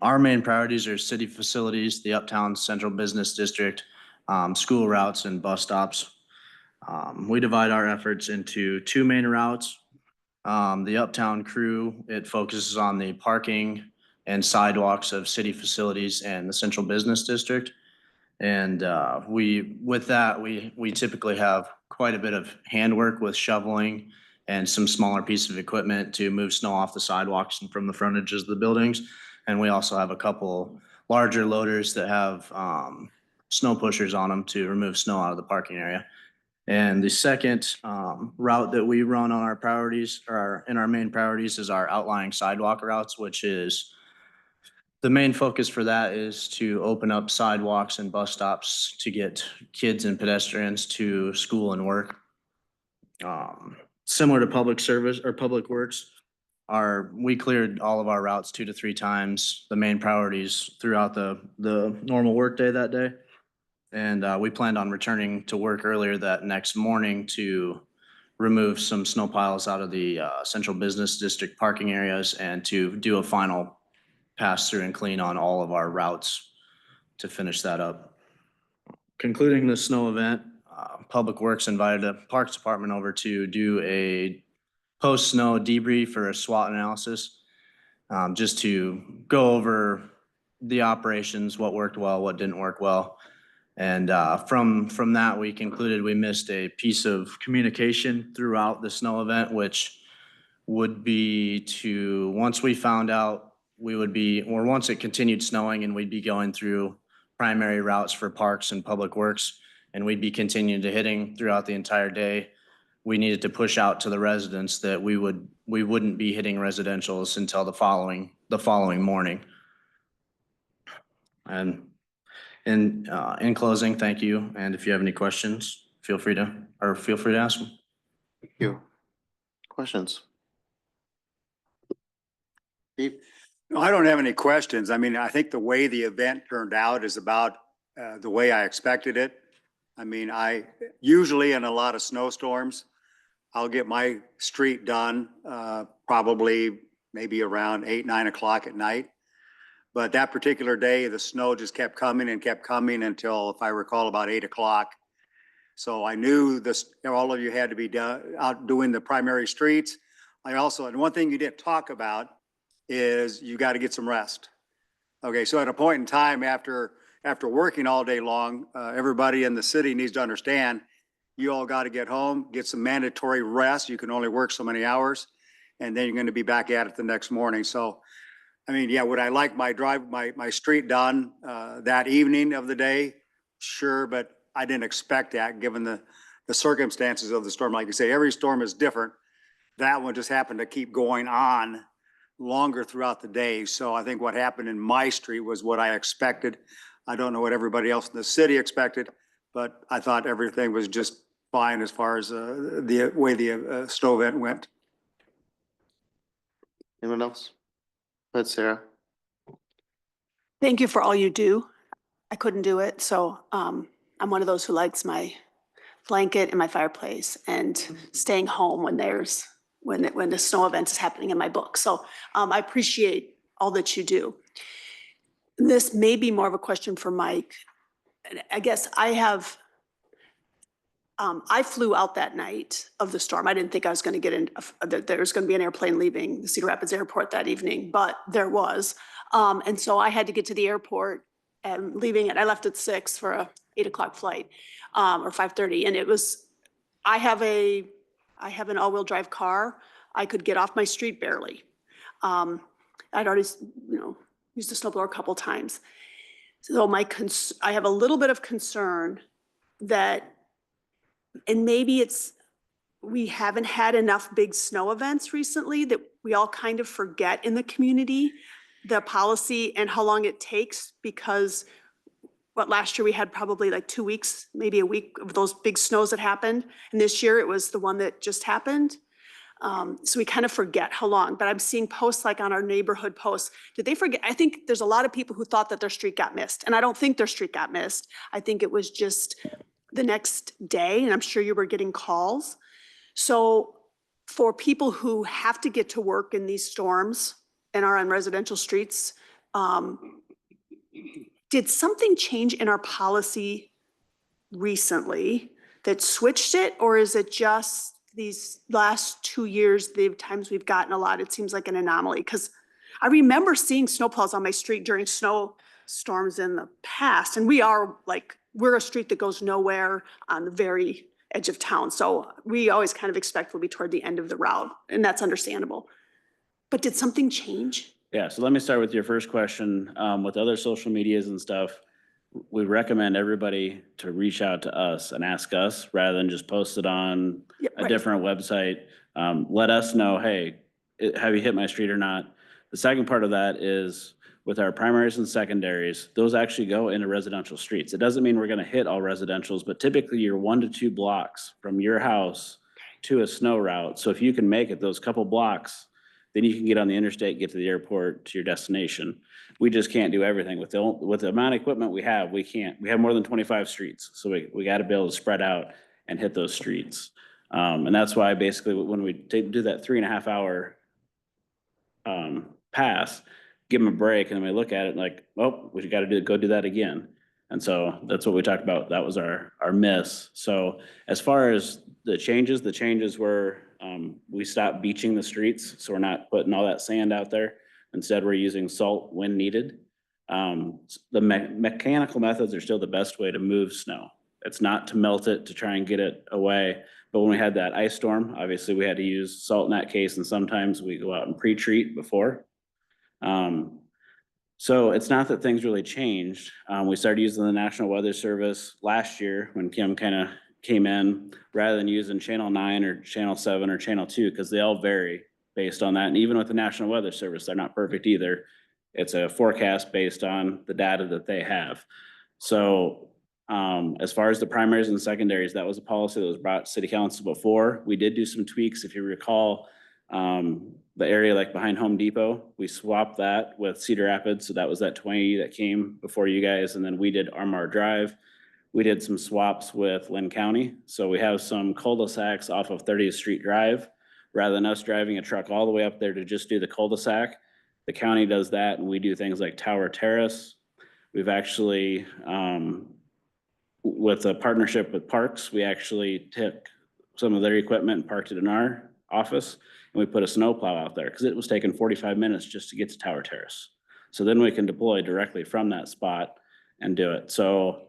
Our main priorities are city facilities, the Uptown Central Business District, school routes and bus stops. We divide our efforts into 2 main routes. The Uptown crew, it focuses on the parking and sidewalks of city facilities and the Central Business District. And with that, we typically have quite a bit of handwork with shoveling and some smaller pieces of equipment to move snow off the sidewalks and from the frontages of the buildings. And we also have a couple larger loaders that have snow pushers on them to remove snow out of the parking area. And the second route that we run on our priorities or in our main priorities is our outlying sidewalk routes, which is The main focus for that is to open up sidewalks and bus stops to get kids and pedestrians to school and work. Similar to public service or public works, we cleared all of our routes 2 to 3 times, the main priorities throughout the normal workday that day. And we planned on returning to work earlier that next morning to remove some snow piles out of the central business district parking areas and to do a final pass through and clean on all of our routes to finish that up. Concluding the snow event, Public Works invited the Parks Department over to do a post-snow debrief or a SWOT analysis, just to go over the operations, what worked well, what didn't work well. And from that, we concluded we missed a piece of communication throughout the snow event, which would be to, once we found out once it continued snowing and we'd be going through primary routes for parks and public works, and we'd be continuing to hitting throughout the entire day, we needed to push out to the residents that we wouldn't be hitting residentials until the following morning. And in closing, thank you. And if you have any questions, feel free to ask them. Thank you. Questions? Steve? No, I don't have any questions. I mean, I think the way the event turned out is about the way I expected it. I mean, usually in a lot of snowstorms, I'll get my street done probably maybe around 8, 9 o'clock at night. But that particular day, the snow just kept coming until, if I recall, about 8 o'clock. So I knew all of you had to be out doing the primary streets. And one thing you didn't talk about is you got to get some rest. Okay, so at a point in time after working all day long, everybody in the city needs to understand you all got to get home, get some mandatory rest. You can only work so many hours, and then you're going to be back at it the next morning. So, I mean, yeah, would I like my street done that evening of the day? Sure, but I didn't expect that given the circumstances of the storm. Like you say, every storm is different. That one just happened to keep going on longer throughout the day. So I think what happened in my street was what I expected. I don't know what everybody else in the city expected, but I thought everything was just fine as far as the way the snow event went. Anyone else? Go ahead, Sarah. Thank you for all you do. I couldn't do it, so I'm one of those who likes my blanket and my fireplace and staying home when the snow event is happening in my book. So I appreciate all that you do. This may be more of a question for Mike. I guess I flew out that night of the storm. I didn't think I was going to get in, that there was going to be an airplane leaving the Cedar Rapids airport that evening, but there was. And so I had to get to the airport and leaving it. I left at 6 for a 8 o'clock flight, or 5:30. And I have an all-wheel drive car. I could get off my street barely. I'd already, used the snowblower a couple times. So I have a little bit of concern that, and maybe we haven't had enough big snow events recently that we all kind of forget in the community the policy and how long it takes, because last year we had probably like 2 weeks, maybe a week of those big snows that happened. And this year it was the one that just happened. So we kind of forget how long, but I'm seeing posts like on our neighborhood posts. Did they forget? I think there's a lot of people who thought that their street got missed, and I don't think their street got missed. I think it was just the next day, and I'm sure you were getting calls. So for people who have to get to work in these storms and are on residential streets, did something change in our policy recently that switched it, or is it just these last 2 years, the times we've gotten a lot, it seems like an anomaly? Because I remember seeing snowplows on my street during snow storms in the past, and we're a street that goes nowhere on the very edge of town. So we always kind of expect we'll be toward the end of the route, and that's understandable. But did something change? Yeah, so let me start with your first question. With other social medias and stuff, we recommend everybody to reach out to us and ask us rather than just post it on a different website. Let us know, hey, have you hit my street or not? The second part of that is with our primaries and secondaries, those actually go into residential streets. It doesn't mean we're gonna hit all residentials, but typically you're 1 to 2 blocks from your house to a snow route. So if you can make it those couple blocks, then you can get on the interstate, get to the airport, to your destination. We just can't do everything with the amount of equipment we have. We can't, we have more than 25 streets. So we gotta be able to spread out and hit those streets. And that's why basically when we do that 3.5 hour pass, give them a break, and then we look at it like, oh, we gotta go do that again. And so that's what we talked about. That was our miss. So as far as the changes were, we stopped beaching the streets, so we're not putting all that sand out there. Instead, we're using salt when needed. The mechanical methods are still the best way to move snow. It's not to melt it, to try and get it away. But when we had that ice storm, obviously we had to use salt in that case, and sometimes we go out and pre-treat before. So it's not that things really changed. We started using the National Weather Service last year when Kim kind of came in, rather than using Channel 9 or Channel 7 or Channel 2, because they all vary based on that. And even with the National Weather Service, they're not perfect either. It's a forecast based on the data that they have. So as far as the primaries and secondaries, that was a policy that was brought to City Council before. We did do some tweaks, if you recall. The area like behind Home Depot, we swapped that with Cedar Rapids. So that was that 20 that came before you guys. And then we did Armar Drive. We did some swaps with Lynn County. So we have some cul-de-sacs off of 30th Street Drive. Rather than us driving a truck all the way up there to just do the cul-de-sac, the county does that, and we do things like Tower Terrace. We've actually, with a partnership with Parks, we actually took some of their equipment and parked it in our office, and we put a snowplow out there because it was taking 45 minutes just to get to Tower Terrace. So then we can deploy directly from that spot and do it. So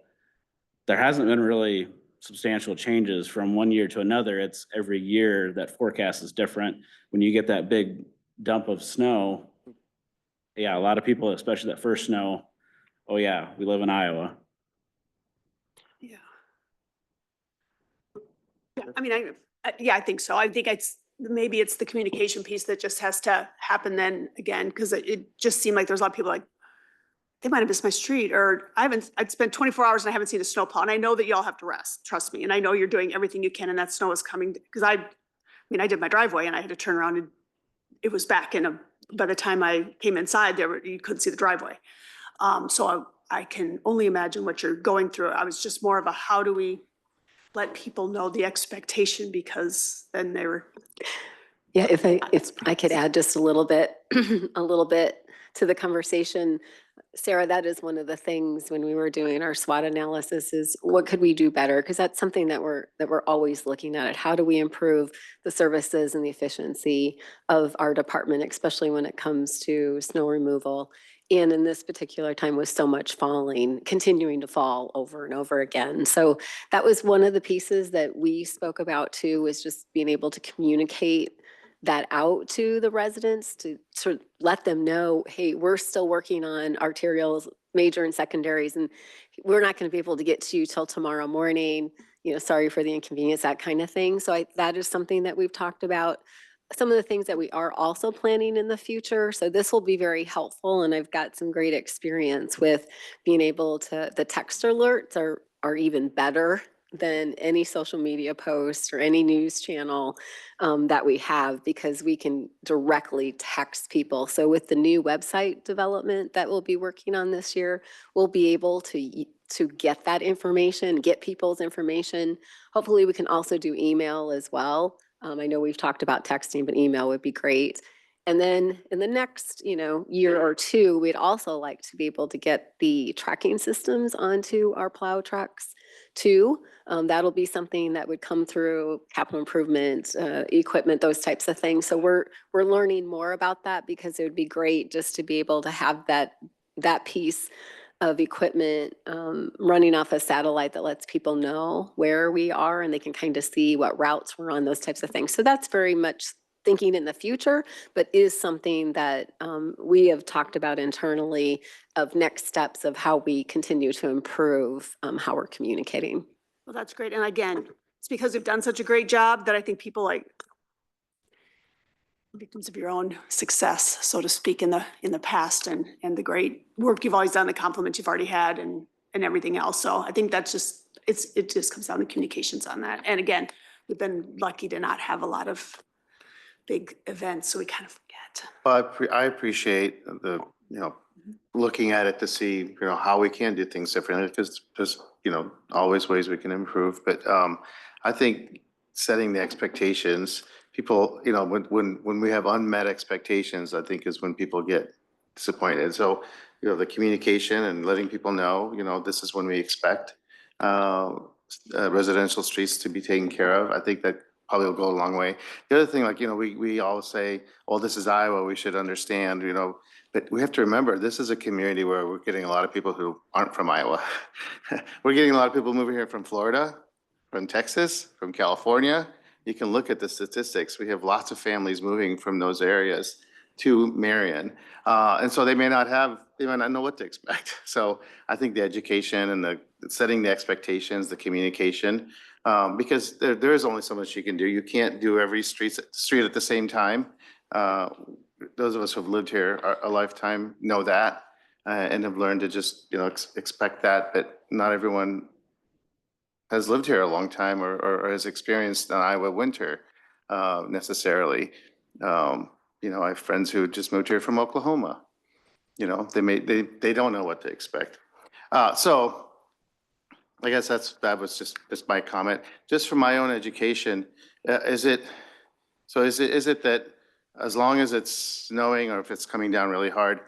there hasn't been really substantial changes from one year to another. It's every year that forecast is different. When you get that big dump of snow, yeah, a lot of people, especially that first snow, oh yeah, we live in Iowa. Yeah. Yeah, I mean, I think so. I think maybe it's the communication piece that just has to happen then again, because it just seemed like there's a lot of people like, they might have missed my street, or I'd spent 24 hours and I haven't seen a snowplow. And I know that y'all have to rest, trust me. And I know you're doing everything you can, and that snow is coming, because I did my driveway and I had to turn around and it was back by the time I came inside, you couldn't see the driveway. So I can only imagine what you're going through. I was just more of a, how do we let people know the expectation, because then they were. Yeah, if I could add just a little bit to the conversation. Sarah, that is one of the things when we were doing our SWOT analysis is what could we do better? Because that's something that we're always looking at. How do we improve the services and the efficiency of our department, especially when it comes to snow removal? And in this particular time with so much falling, continuing to fall over and over again. So that was one of the pieces that we spoke about too, was just being able to communicate that out to the residents to sort of let them know, hey, we're still working on arterials, major and secondaries, and we're not going to be able to get to you till tomorrow morning. Sorry for the inconvenience, that kind of thing. So that is something that we've talked about. Some of the things that we are also planning in the future. So this will be very helpful. And I've got some great experience with being able to, the text alerts are even better than any social media post or any news channel that we have, because we can directly text people. So with the new website development that we'll be working on this year, we'll be able to get that information, get people's information. Hopefully we can also do email as well. I know we've talked about texting, but email would be great. And then in the next, year or two, we'd also like to be able to get the tracking systems onto our plow trucks too. That'll be something that would come through capital improvement, equipment, those types of things. So we're learning more about that, because it would be great just to be able to have that piece of equipment running off a satellite that lets people know where we are, and they can kind of see what routes we're on, those types of things. So that's very much thinking in the future, but is something that we have talked about internally of next steps of how we continue to improve how we're communicating. Well, that's great. And again, it's because we've done such a great job that I think people victims of your own success, so to speak, in the past, and the great work you've always done, the compliments you've already had, and everything else. So I think that's just, it just comes down to communications on that. And again, we've been lucky to not have a lot of big events, so we kind of forget. But I appreciate the, looking at it to see, how we can do things differently, because there's, always ways we can improve. But I think setting the expectations, people, when we have unmet expectations, I think is when people get disappointed. So, the communication and letting people know, this is when we expect residential streets to be taken care of. I think that probably will go a long way. The other thing, like, we always say, oh, this is Iowa, we should understand, but we have to remember, this is a community where we're getting a lot of people who aren't from Iowa. We're getting a lot of people moving here from Florida, from Texas, from California. You can look at the statistics. We have lots of families moving from those areas to Marion. And so they may not know what to expect. So I think the education and the setting the expectations, the communication, because there is only so much you can do. You can't do every street at the same time. Those of us who have lived here a lifetime know that, and have learned to just, expect that, but not everyone has lived here a long time or has experienced an Iowa winter necessarily. I have friends who just moved here from Oklahoma. They don't know what to expect. So I guess that was just my comment. Just from my own education, is it that as long as it's snowing or if it's coming down really hard,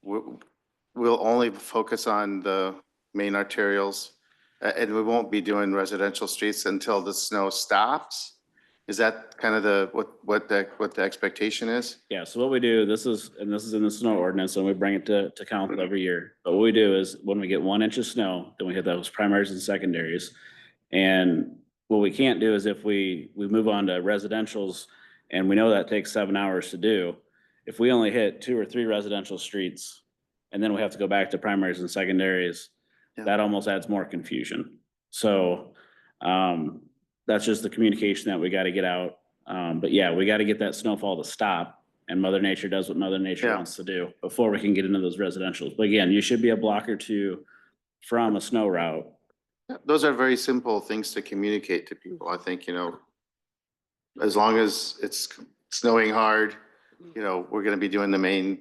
we'll only focus on the main arterials, and we won't be doing residential streets until the snow stops? Is that kind of what the expectation is? Yeah, so what we do, this is in the snow ordinance, and we bring it to council every year. But what we do is when we get 1 inch of snow, then we hit those primaries and secondaries. And what we can't do is if we move on to residentials, and we know that takes 7 hours to do, if we only hit 2 or 3 residential streets, and then we have to go back to primaries and secondaries, that almost adds more confusion. So, that's just the communication that we got to get out. But yeah, we got to get that snowfall to stop, and Mother Nature does what Mother Nature wants to do before we can get into those residentials. But again, you should be a block or two from a snow route. Those are very simple things to communicate to people. I think, as long as it's snowing hard, we're going to be doing the main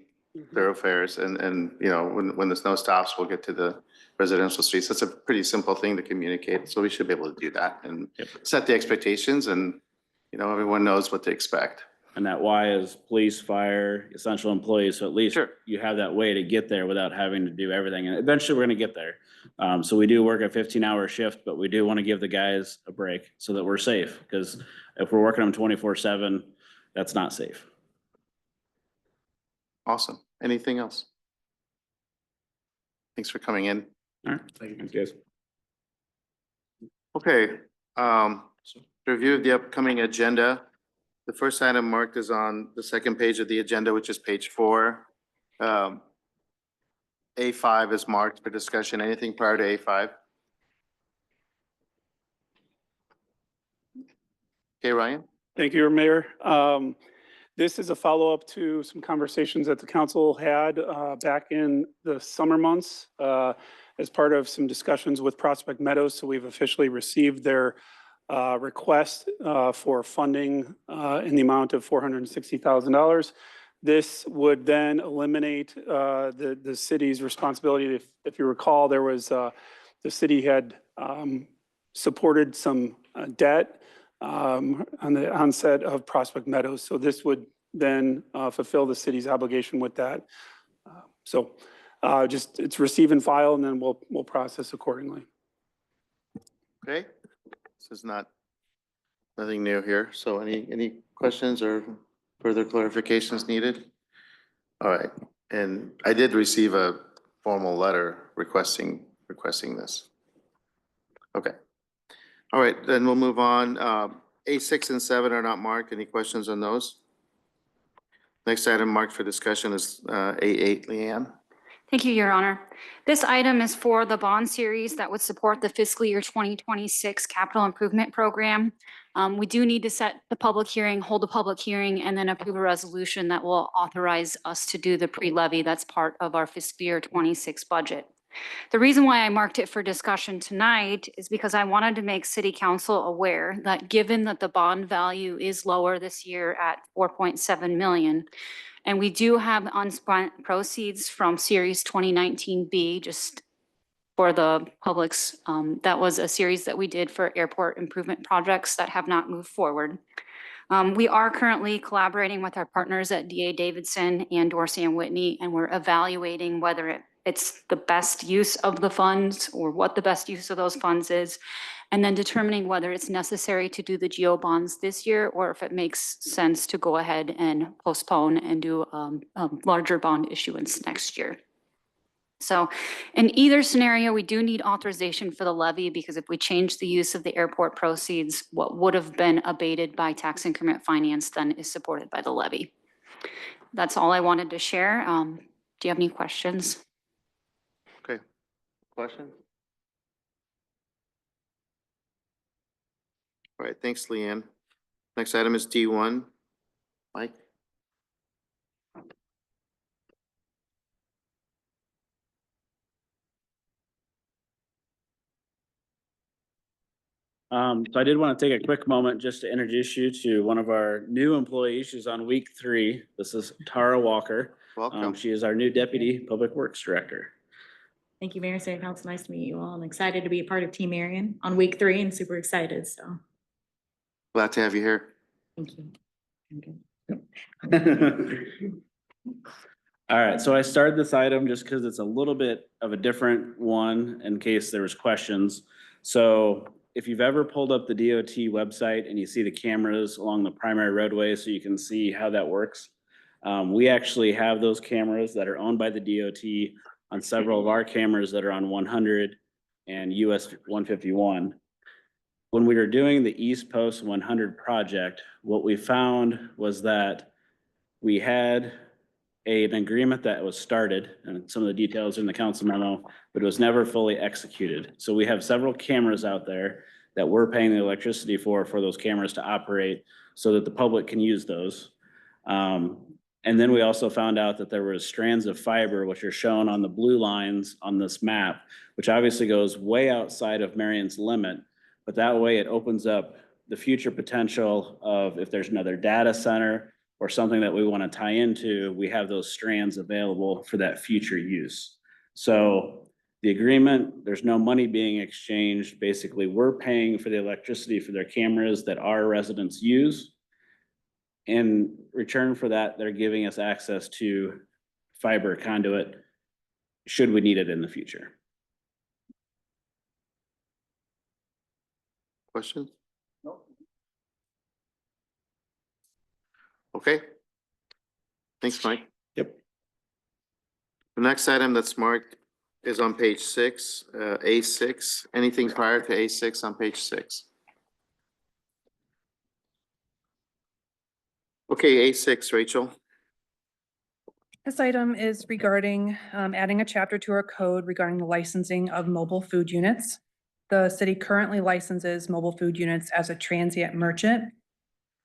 thoroughfares, and when the snow stops, we'll get to the residential streets. That's a pretty simple thing to communicate. So we should be able to do that and set the expectations, and, everyone knows what to expect. And that Y is police, fire, essential employees. So at least you have that way to get there without having to do everything. And eventually we're going to get there. So we do work a 15-hour shift, but we do want to give the guys a break so that we're safe. Because if we're working them 24/7, that's not safe. Awesome. Anything else? Thanks for coming in. All right. Thank you, guys. Okay. Review of the upcoming agenda. The first item marked is on the second page of the agenda, which is page 4. A5 is marked for discussion. Anything prior to A5? Okay, Ryan? Thank you, Mayor. This is a follow-up to some conversations that the council had back in the summer months as part of some discussions with Prospect Meadows. So we've officially received their request for funding in the amount of $460,000. This would then eliminate the city's responsibility. If you recall, there was the city had supported some debt on the onset of Prospect Meadows. So this would then fulfill the city's obligation with that. Just it's receive and file, and then we'll process accordingly. Okay. This is nothing new here. So any questions or further clarifications needed? All right. And I did receive a formal letter requesting this. Okay. All right, then we'll move on. A6 and 7 are not marked. Any questions on those? Next item marked for discussion is A8, Leanne. Thank you, Your Honor. This item is for the bond series that would support the fiscal year 2026 capital improvement program. We do need to set the public hearing, hold a public hearing, and then approve a resolution that will authorize us to do the pre-levy. That's part of our fiscal year 26 budget. The reason why I marked it for discussion tonight is because I wanted to make city council aware that given that the bond value is lower this year at 4.7 million, and we do have unspent proceeds from Series 2019B, just for the public's, that was a series that we did for airport improvement projects that have not moved forward. We are currently collaborating with our partners at DA Davidson and Dorsey and Whitney, and we're evaluating whether it's the best use of the funds or what the best use of those funds is, and then determining whether it's necessary to do the GO bonds this year or if it makes sense to go ahead and postpone and do a larger bond issuance next year. So in either scenario, we do need authorization for the levy because if we change the use of the airport proceeds, what would have been abated by tax increment finance then is supported by the levy. That's all I wanted to share. Do you have any questions? Okay. Question? All right, thanks, Leanne. Next item is D1. Mike? So I did want to take a quick moment just to introduce you to one of our new employees. She's on week 3. This is Tara Walker. Welcome. She is our new Deputy Public Works Director. Thank you, Mayor, City Council. Nice to meet you all. I'm excited to be a part of Team Marion on week 3 and super excited, so Glad to have you here. thank you. All right, so I started this item just because it's a little bit of a different one in case there was questions. So if you've ever pulled up the DOT website and you see the cameras along the primary roadway so you can see how that works, we actually have those cameras that are owned by the DOT on several of our cameras that are on 100 and US 151. When we were doing the East Post 100 project, what we found was that we had an agreement that was started, and some of the details are in the council memo, but it was never fully executed. So we have several cameras out there that we're paying the electricity for those cameras to operate so that the public can use those. And then we also found out that there were strands of fiber, which are shown on the blue lines on this map, which obviously goes way outside of Marion's limit. But that way it opens up the future potential of if there's another data center or something that we want to tie into, we have those strands available for that future use. So the agreement, there's no money being exchanged. Basically, we're paying for the electricity for their cameras that our residents use. In return for that, they're giving us access to fiber conduit should we need it in the future. Questions? No. Okay. Thanks, Mike. Yep. The next item that's marked is on page 6, A6. Anything prior to A6 on page 6? Okay, A6, Rachel. This item is regarding adding a chapter to our code regarding the licensing of mobile food units. The city currently licenses mobile food units as a transient merchant.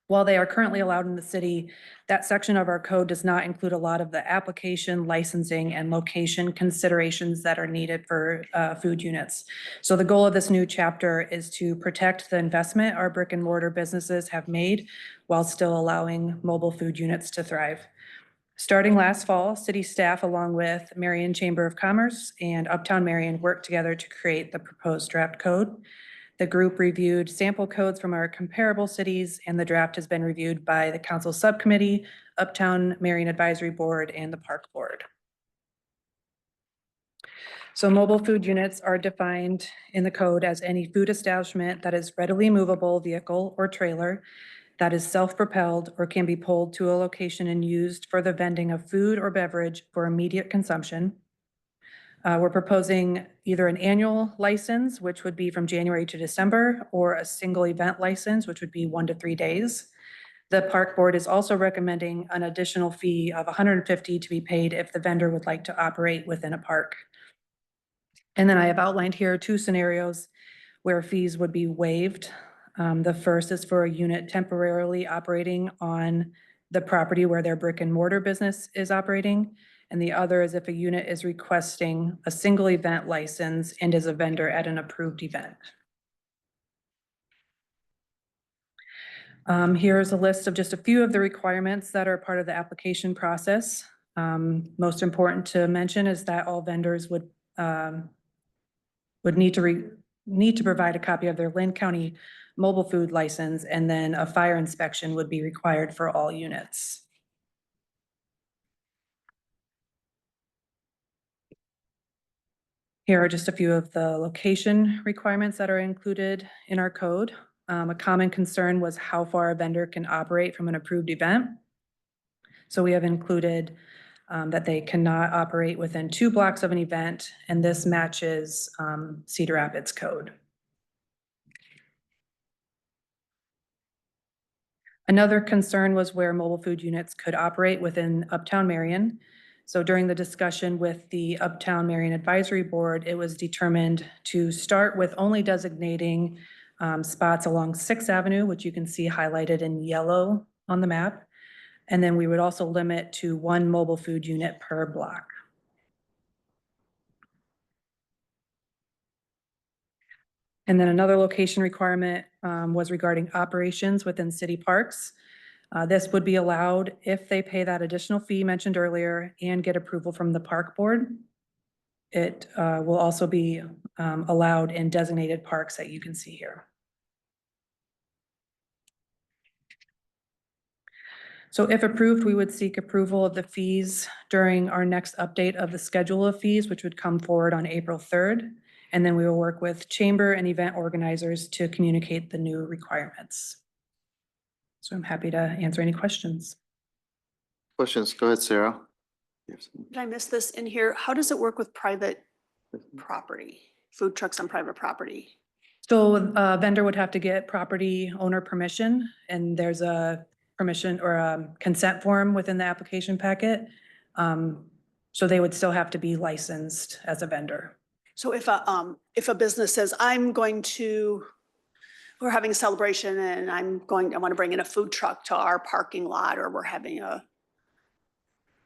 While they are currently allowed in the city, that section of our code does not include a lot of the application, licensing, and location considerations that are needed for food units. So the goal of this new chapter is to protect the investment our brick and mortar businesses have made while still allowing mobile food units to thrive. Starting last fall, city staff, along with Marion Chamber of Commerce and Uptown Marion, worked together to create the proposed draft code. The group reviewed sample codes from our comparable cities, and the draft has been reviewed by the council subcommittee, Uptown Marion Advisory Board, and the Park Board. So mobile food units are defined in the code as any food establishment that is readily movable vehicle or trailer that is self-propelled or can be pulled to a location and used for the vending of food or beverage for immediate consumption. We're proposing either an annual license, which would be from January to December, or a single event license, which would be 1 to 3 days. The Park Board is also recommending an additional fee of $150 to be paid if the vendor would like to operate within a park. And then I have outlined here 2 scenarios where fees would be waived. The first is for a unit temporarily operating on the property where their brick and mortar business is operating. And the other is if a unit is requesting a single event license and is a vendor at an approved event. Here's a list of just a few of the requirements that are part of the application process. Most important to mention is that all vendors would need to provide a copy of their Lynn County mobile food license, and then a fire inspection would be required for all units. Here are just a few of the location requirements that are included in our code. A common concern was how far a vendor can operate from an approved event. So we have included that they cannot operate within 2 blocks of an event, and this matches Cedar Rapids code. Another concern was where mobile food units could operate within Uptown Marion. So during the discussion with the Uptown Marion Advisory Board, it was determined to start with only designating spots along 6th Avenue, which you can see highlighted in yellow on the map. And then we would also limit to 1 mobile food unit per block. And then another location requirement was regarding operations within city parks. This would be allowed if they pay that additional fee mentioned earlier and get approval from the park board. It will also be allowed in designated parks that you can see here. So if approved, we would seek approval of the fees during our next update of the schedule of fees, which would come forward on April 3rd. And then we will work with chamber and event organizers to communicate the new requirements. So I'm happy to answer any questions. Questions? Go ahead, Sarah. Did I miss this in here? How does it work with private property, food trucks on private property? So a vendor would have to get property owner permission, and there's a permission or a consent form within the application packet. So they would still have to be licensed as a vendor. So if a business says, we're having a celebration and I want to bring in a food truck to our parking lot, or we're having a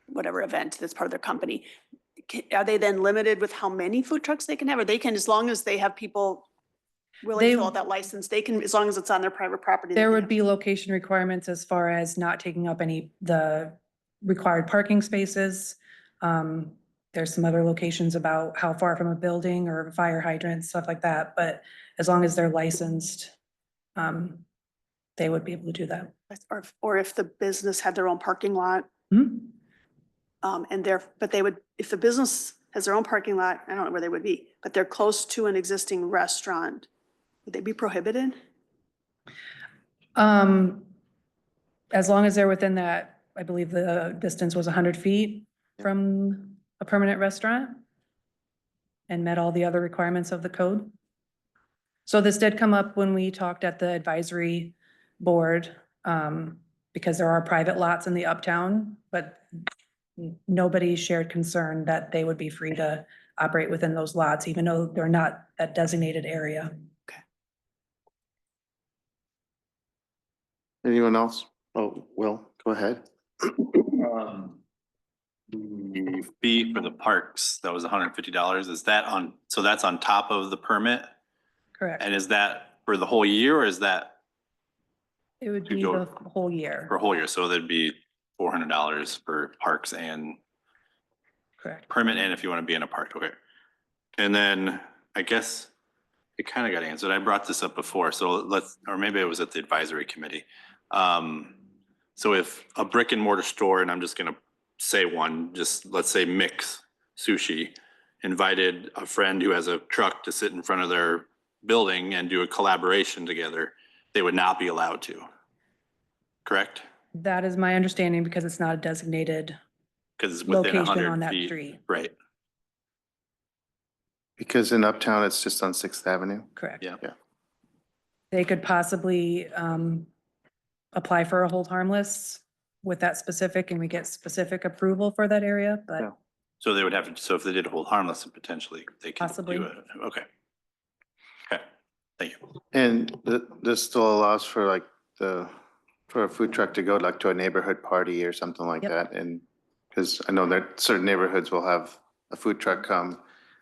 whatever event that's part of their company, are they then limited with how many food trucks they can have? Or they can, as long as they have people willing to fill out that license, they can, as long as it's on their private property. There would be location requirements as far as not taking up the required parking spaces. There's some other locations about how far from a building or fire hydrant, stuff like that. But as long as they're licensed, they would be able to do that. Or if the business had their own parking lot. But they would, if the business has their own parking lot, I don't know where they would be, but they're close to an existing restaurant, would they be prohibited? As long as they're within that, I believe the distance was 100 feet from a permanent restaurant and met all the other requirements of the code. So this did come up when we talked at the advisory board, because there are private lots in the Uptown, but nobody shared concern that they would be free to operate within those lots, even though they're not that designated area. Anyone else? Oh, Will, go ahead. The fee for the parks, that was $150. Is that so that's on top of the permit? Correct. And is that for the whole year, or is that It would be the whole year. for a whole year? So that'd be $400 for parks and Correct. permit, and if you want to be in a park, okay. And then I guess it kind of got answered. I brought this up before, so or maybe it was at the advisory committee. So if a brick and mortar store, and I'm just gonna say one, just let's say Mix Sushi, invited a friend who has a truck to sit in front of their building and do a collaboration together, they would not be allowed to, correct? That is my understanding, because it's not a designated Because it's within location 100 on that feet. street. Right, Because in Uptown, it's just on 6th Avenue. Correct. yeah. They could possibly apply for a hold harmless with that specific, and we get specific approval for that area, but Yeah. So they would have to, so if they did hold harmless, and potentially they could Possibly. do it. Okay. Okay, thank you. And this still allows for like for a food truck to go like to a neighborhood party or something like Yep. that? And, because I know that certain neighborhoods will have a food truck come.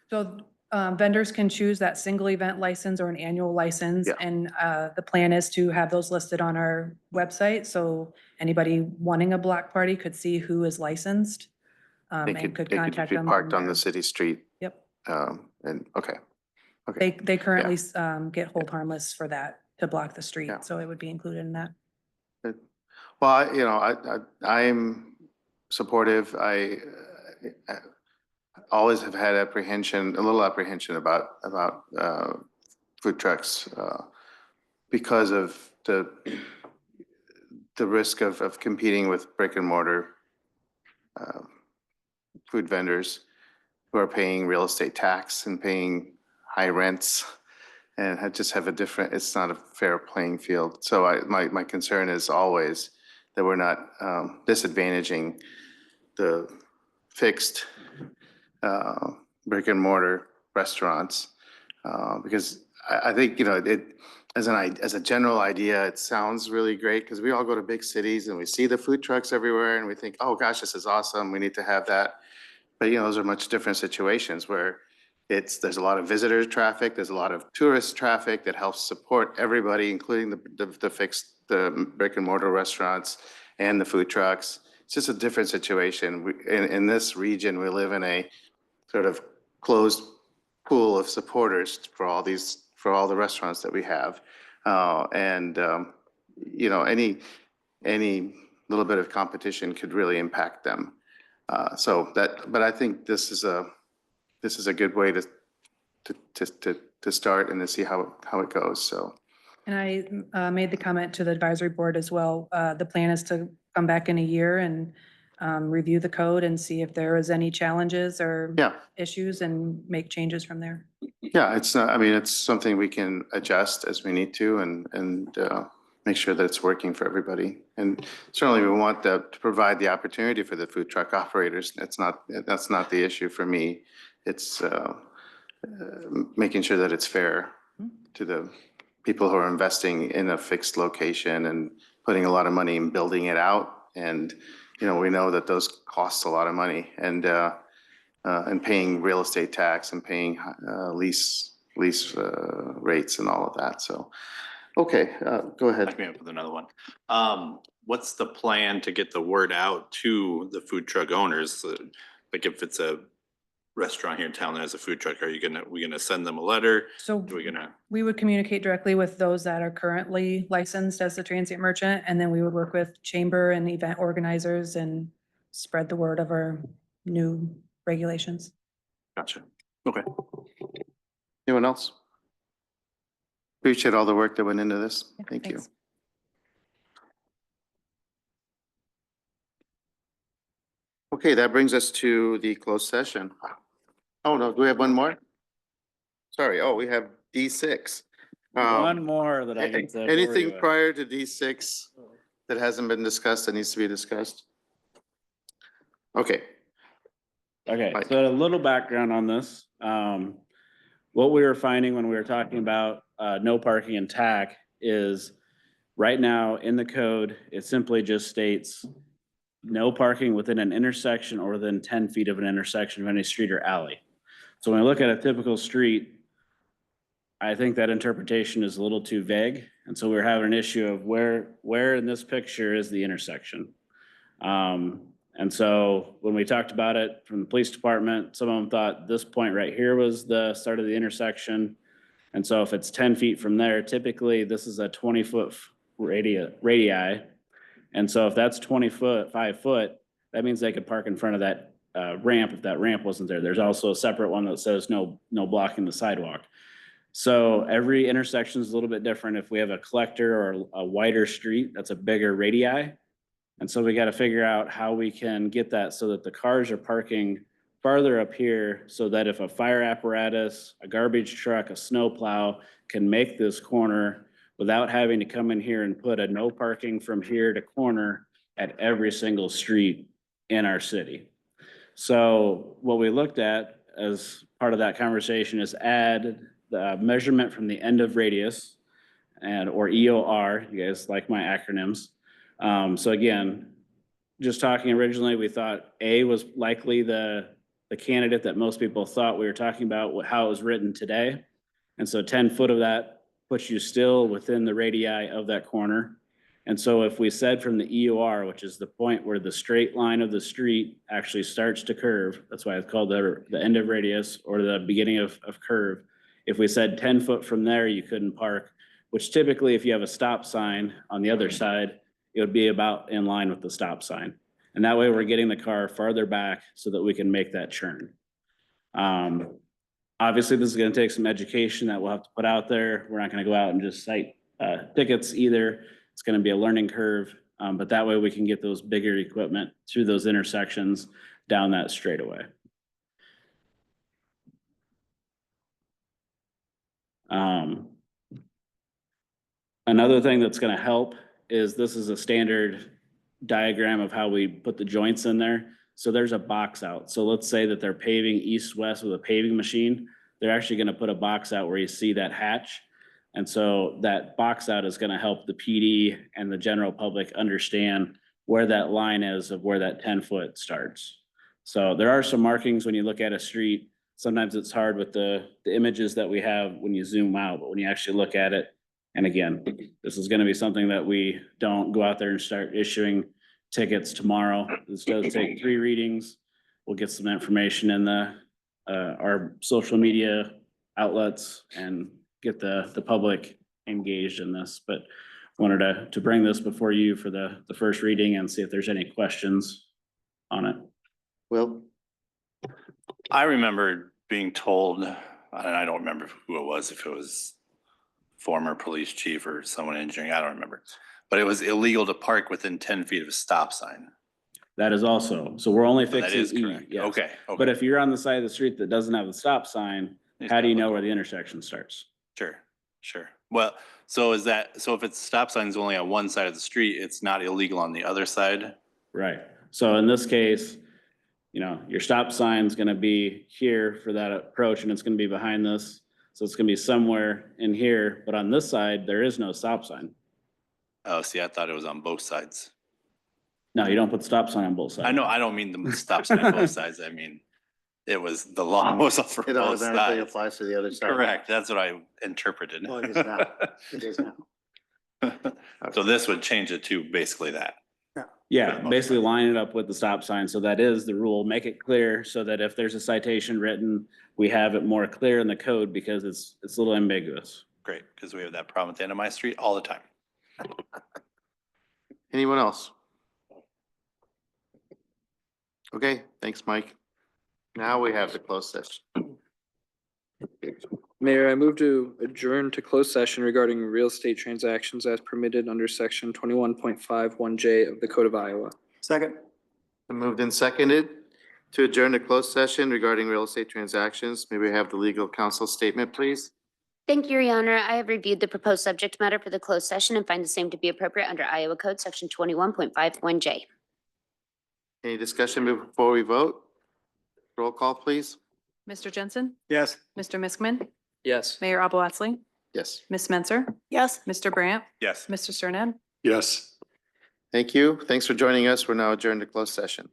So vendors can choose that single event license or an annual license. Yeah. And the plan is to have those listed on our website. So anybody wanting a block party could see who is licensed and could They contact be them. parked from on the there. city street. Yep. And, okay. They currently get hold harmless for that, to block the street. Yeah. So it would be included in that. Well, I'm supportive. I always have had a little apprehension about food trucks because of the risk of competing with brick and mortar food vendors who are paying real estate tax and paying high rents and have a different, it's not a fair playing field. So my concern is always that we're not disadvantaging the fixed brick and mortar restaurants. Because I think, as a general idea, it sounds really great because we all go to big cities and we see the food trucks everywhere and we think, oh gosh, this is awesome. We need to have that. But those are much different situations where there's a lot of visitor traffic, there's a lot of tourist traffic that helps support everybody, including the brick and mortar restaurants and the food trucks. It's just a different situation. In this region, we live in a sort of closed pool of supporters for all the restaurants that we have. Any little bit of competition could really impact them. But I think this is a good way to start and to see how it goes, so. And I made the comment to the advisory board as well. The plan is to come back in a year and review the code and see if there is any challenges or Yeah. issues and make changes from there. Yeah, it's something we can adjust as we need to and make sure that it's working for everybody. And certainly we want to provide the opportunity for the food truck operators. That's not the issue for me. It's making sure that it's fair to the people who are investing in a fixed location and putting a lot of money in building it out. And, we know that those cost a lot of money and paying real estate tax and paying lease rates and all of that. So, okay, go ahead. Back me up with another one. What's the plan to get the word out to the food truck owners? Like if it's a restaurant here in town that has a food truck, we gonna send them a letter? So Are we would communicate directly with those that are currently licensed as a transient merchant, and then we would work with chamber and event organizers and spread the word of our new regulations. Gotcha. Okay. Anyone else? Appreciate all the work that went into this. Thank you. Thanks. Okay, that brings us to the closed session. Oh, no, do we have one more? Sorry, we have D6. One more that I need to. bore you Anything with. prior to D6 that hasn't been discussed that needs to be discussed? Okay. Okay, Mike. so a little background on this. What we were finding when we were talking about no parking and TAC is right now in the code, it simply just states no parking within an intersection or within 10 feet of an intersection of any street or alley. So when I look at a typical street, I think that interpretation is a little too vague. And so we're having an issue of where in this picture is the intersection. And so when we talked about it from the police department, some of them thought this point right here was the start of the intersection. And so if it's 10 feet from there, typically this is a 20-foot radii. And so if that's 5 foot, that means they could park in front of that ramp if that ramp wasn't there. There's also a separate one that says no blocking the sidewalk. So every intersection is a little bit different. If we have a collector or a wider street, that's a bigger radii. And so we got to figure out how we can get that so that the cars are parking farther up here so that if a fire apparatus, a garbage truck, a snow plow can make this corner without having to come in here and put a no parking from here to corner at every single street in our city. So what we looked at as part of that conversation is add the measurement from the end of radius or EOR. You guys like my acronyms. So again, just talking originally, we thought A was likely the candidate that most people thought we were talking about, how it was written today. And so 10 foot of that puts you still within the radii of that corner. And so if we said from the EOR, which is the point where the straight line of the street actually starts to curve, that's why it's called the end of radius or the beginning of curve. If we said 10 foot from there, you couldn't park, which typically if you have a stop sign on the other side, it would be about in line with the stop sign. And that way we're getting the car farther back so that we can make that turn. Obviously, this is gonna take some education that we'll have to put out there. We're not gonna go out and just cite tickets either. It's gonna be a learning curve, but that way we can get those bigger equipment through those intersections down that straightaway. Another thing that's gonna help is this is a standard diagram of how we put the joints in there. So there's a box out. So let's say that they're paving east-west with a paving machine. They're actually gonna put a box out where you see that hatch. And so that box out is gonna help the PD and the general public understand where that line is of where that 10 foot starts. So there are some markings when you look at a street. Sometimes it's hard with the images that we have when you zoom out, but when you actually look at it, and again, this is gonna be something that we don't go out there and start issuing tickets tomorrow. This does take 3 readings. We'll get some information in our social media outlets and get the public engaged in this, but wanted to bring this before you for the first reading and see if there's any questions on it. Will? I remember being told, and I don't remember who it was, if it was former police chief or someone engineering, I don't remember. But it was illegal to park within 10 feet of a stop sign. That is also, so we're only So that fixing is E, correct. yes. Okay, But okay. if you're on the side of the street that doesn't have the stop sign, how do you know where the intersection starts? Sure, sure. Well, so if it's stop signs only on one side of the street, it's not illegal on the other side? Right. So in this case, you know, your stop sign's gonna be here for that approach and it's gonna be behind this. So it's gonna be somewhere in here, but on this side, there is no stop sign. Oh, see, I thought it was on both sides. No, you don't put stop sign on both sides. I know, I don't mean the stop sign on both sides. I mean, the law was for It both automatically sides. applies to the other side. Correct, that's what I interpreted. Well, it is now. It is now. So this would change it to basically that. Yeah, basically line it up with the stop sign. So that is the rule. Make it clear so that if there's a citation written, we have it more clear in the code because it's a little ambiguous. Great, because we have that problem at the end of my street all the time. Anyone else? Okay, thanks, Mike. Now we have the closed session. Mayor, I move to adjourn to closed session regarding real estate transactions as permitted under section 21.51J of the Code of Iowa. Second. Moved and seconded to adjourn to closed session regarding real estate transactions. May we have the legal counsel statement, please? Thank you, Your Honor. I have reviewed the proposed subject matter for the closed session and find the same to be appropriate under Iowa Code, section 21.51J. Any discussion before we vote? Roll call, please. Mr. Jensen? Yes. Mr. Miskman? Yes. Mayor Abelotzli? Yes. Ms. Menzer? Yes. Mr. Brandt? Yes. Mr. Sternad? Yes. Thank you. Thanks for joining us. We're now adjourned to closed session.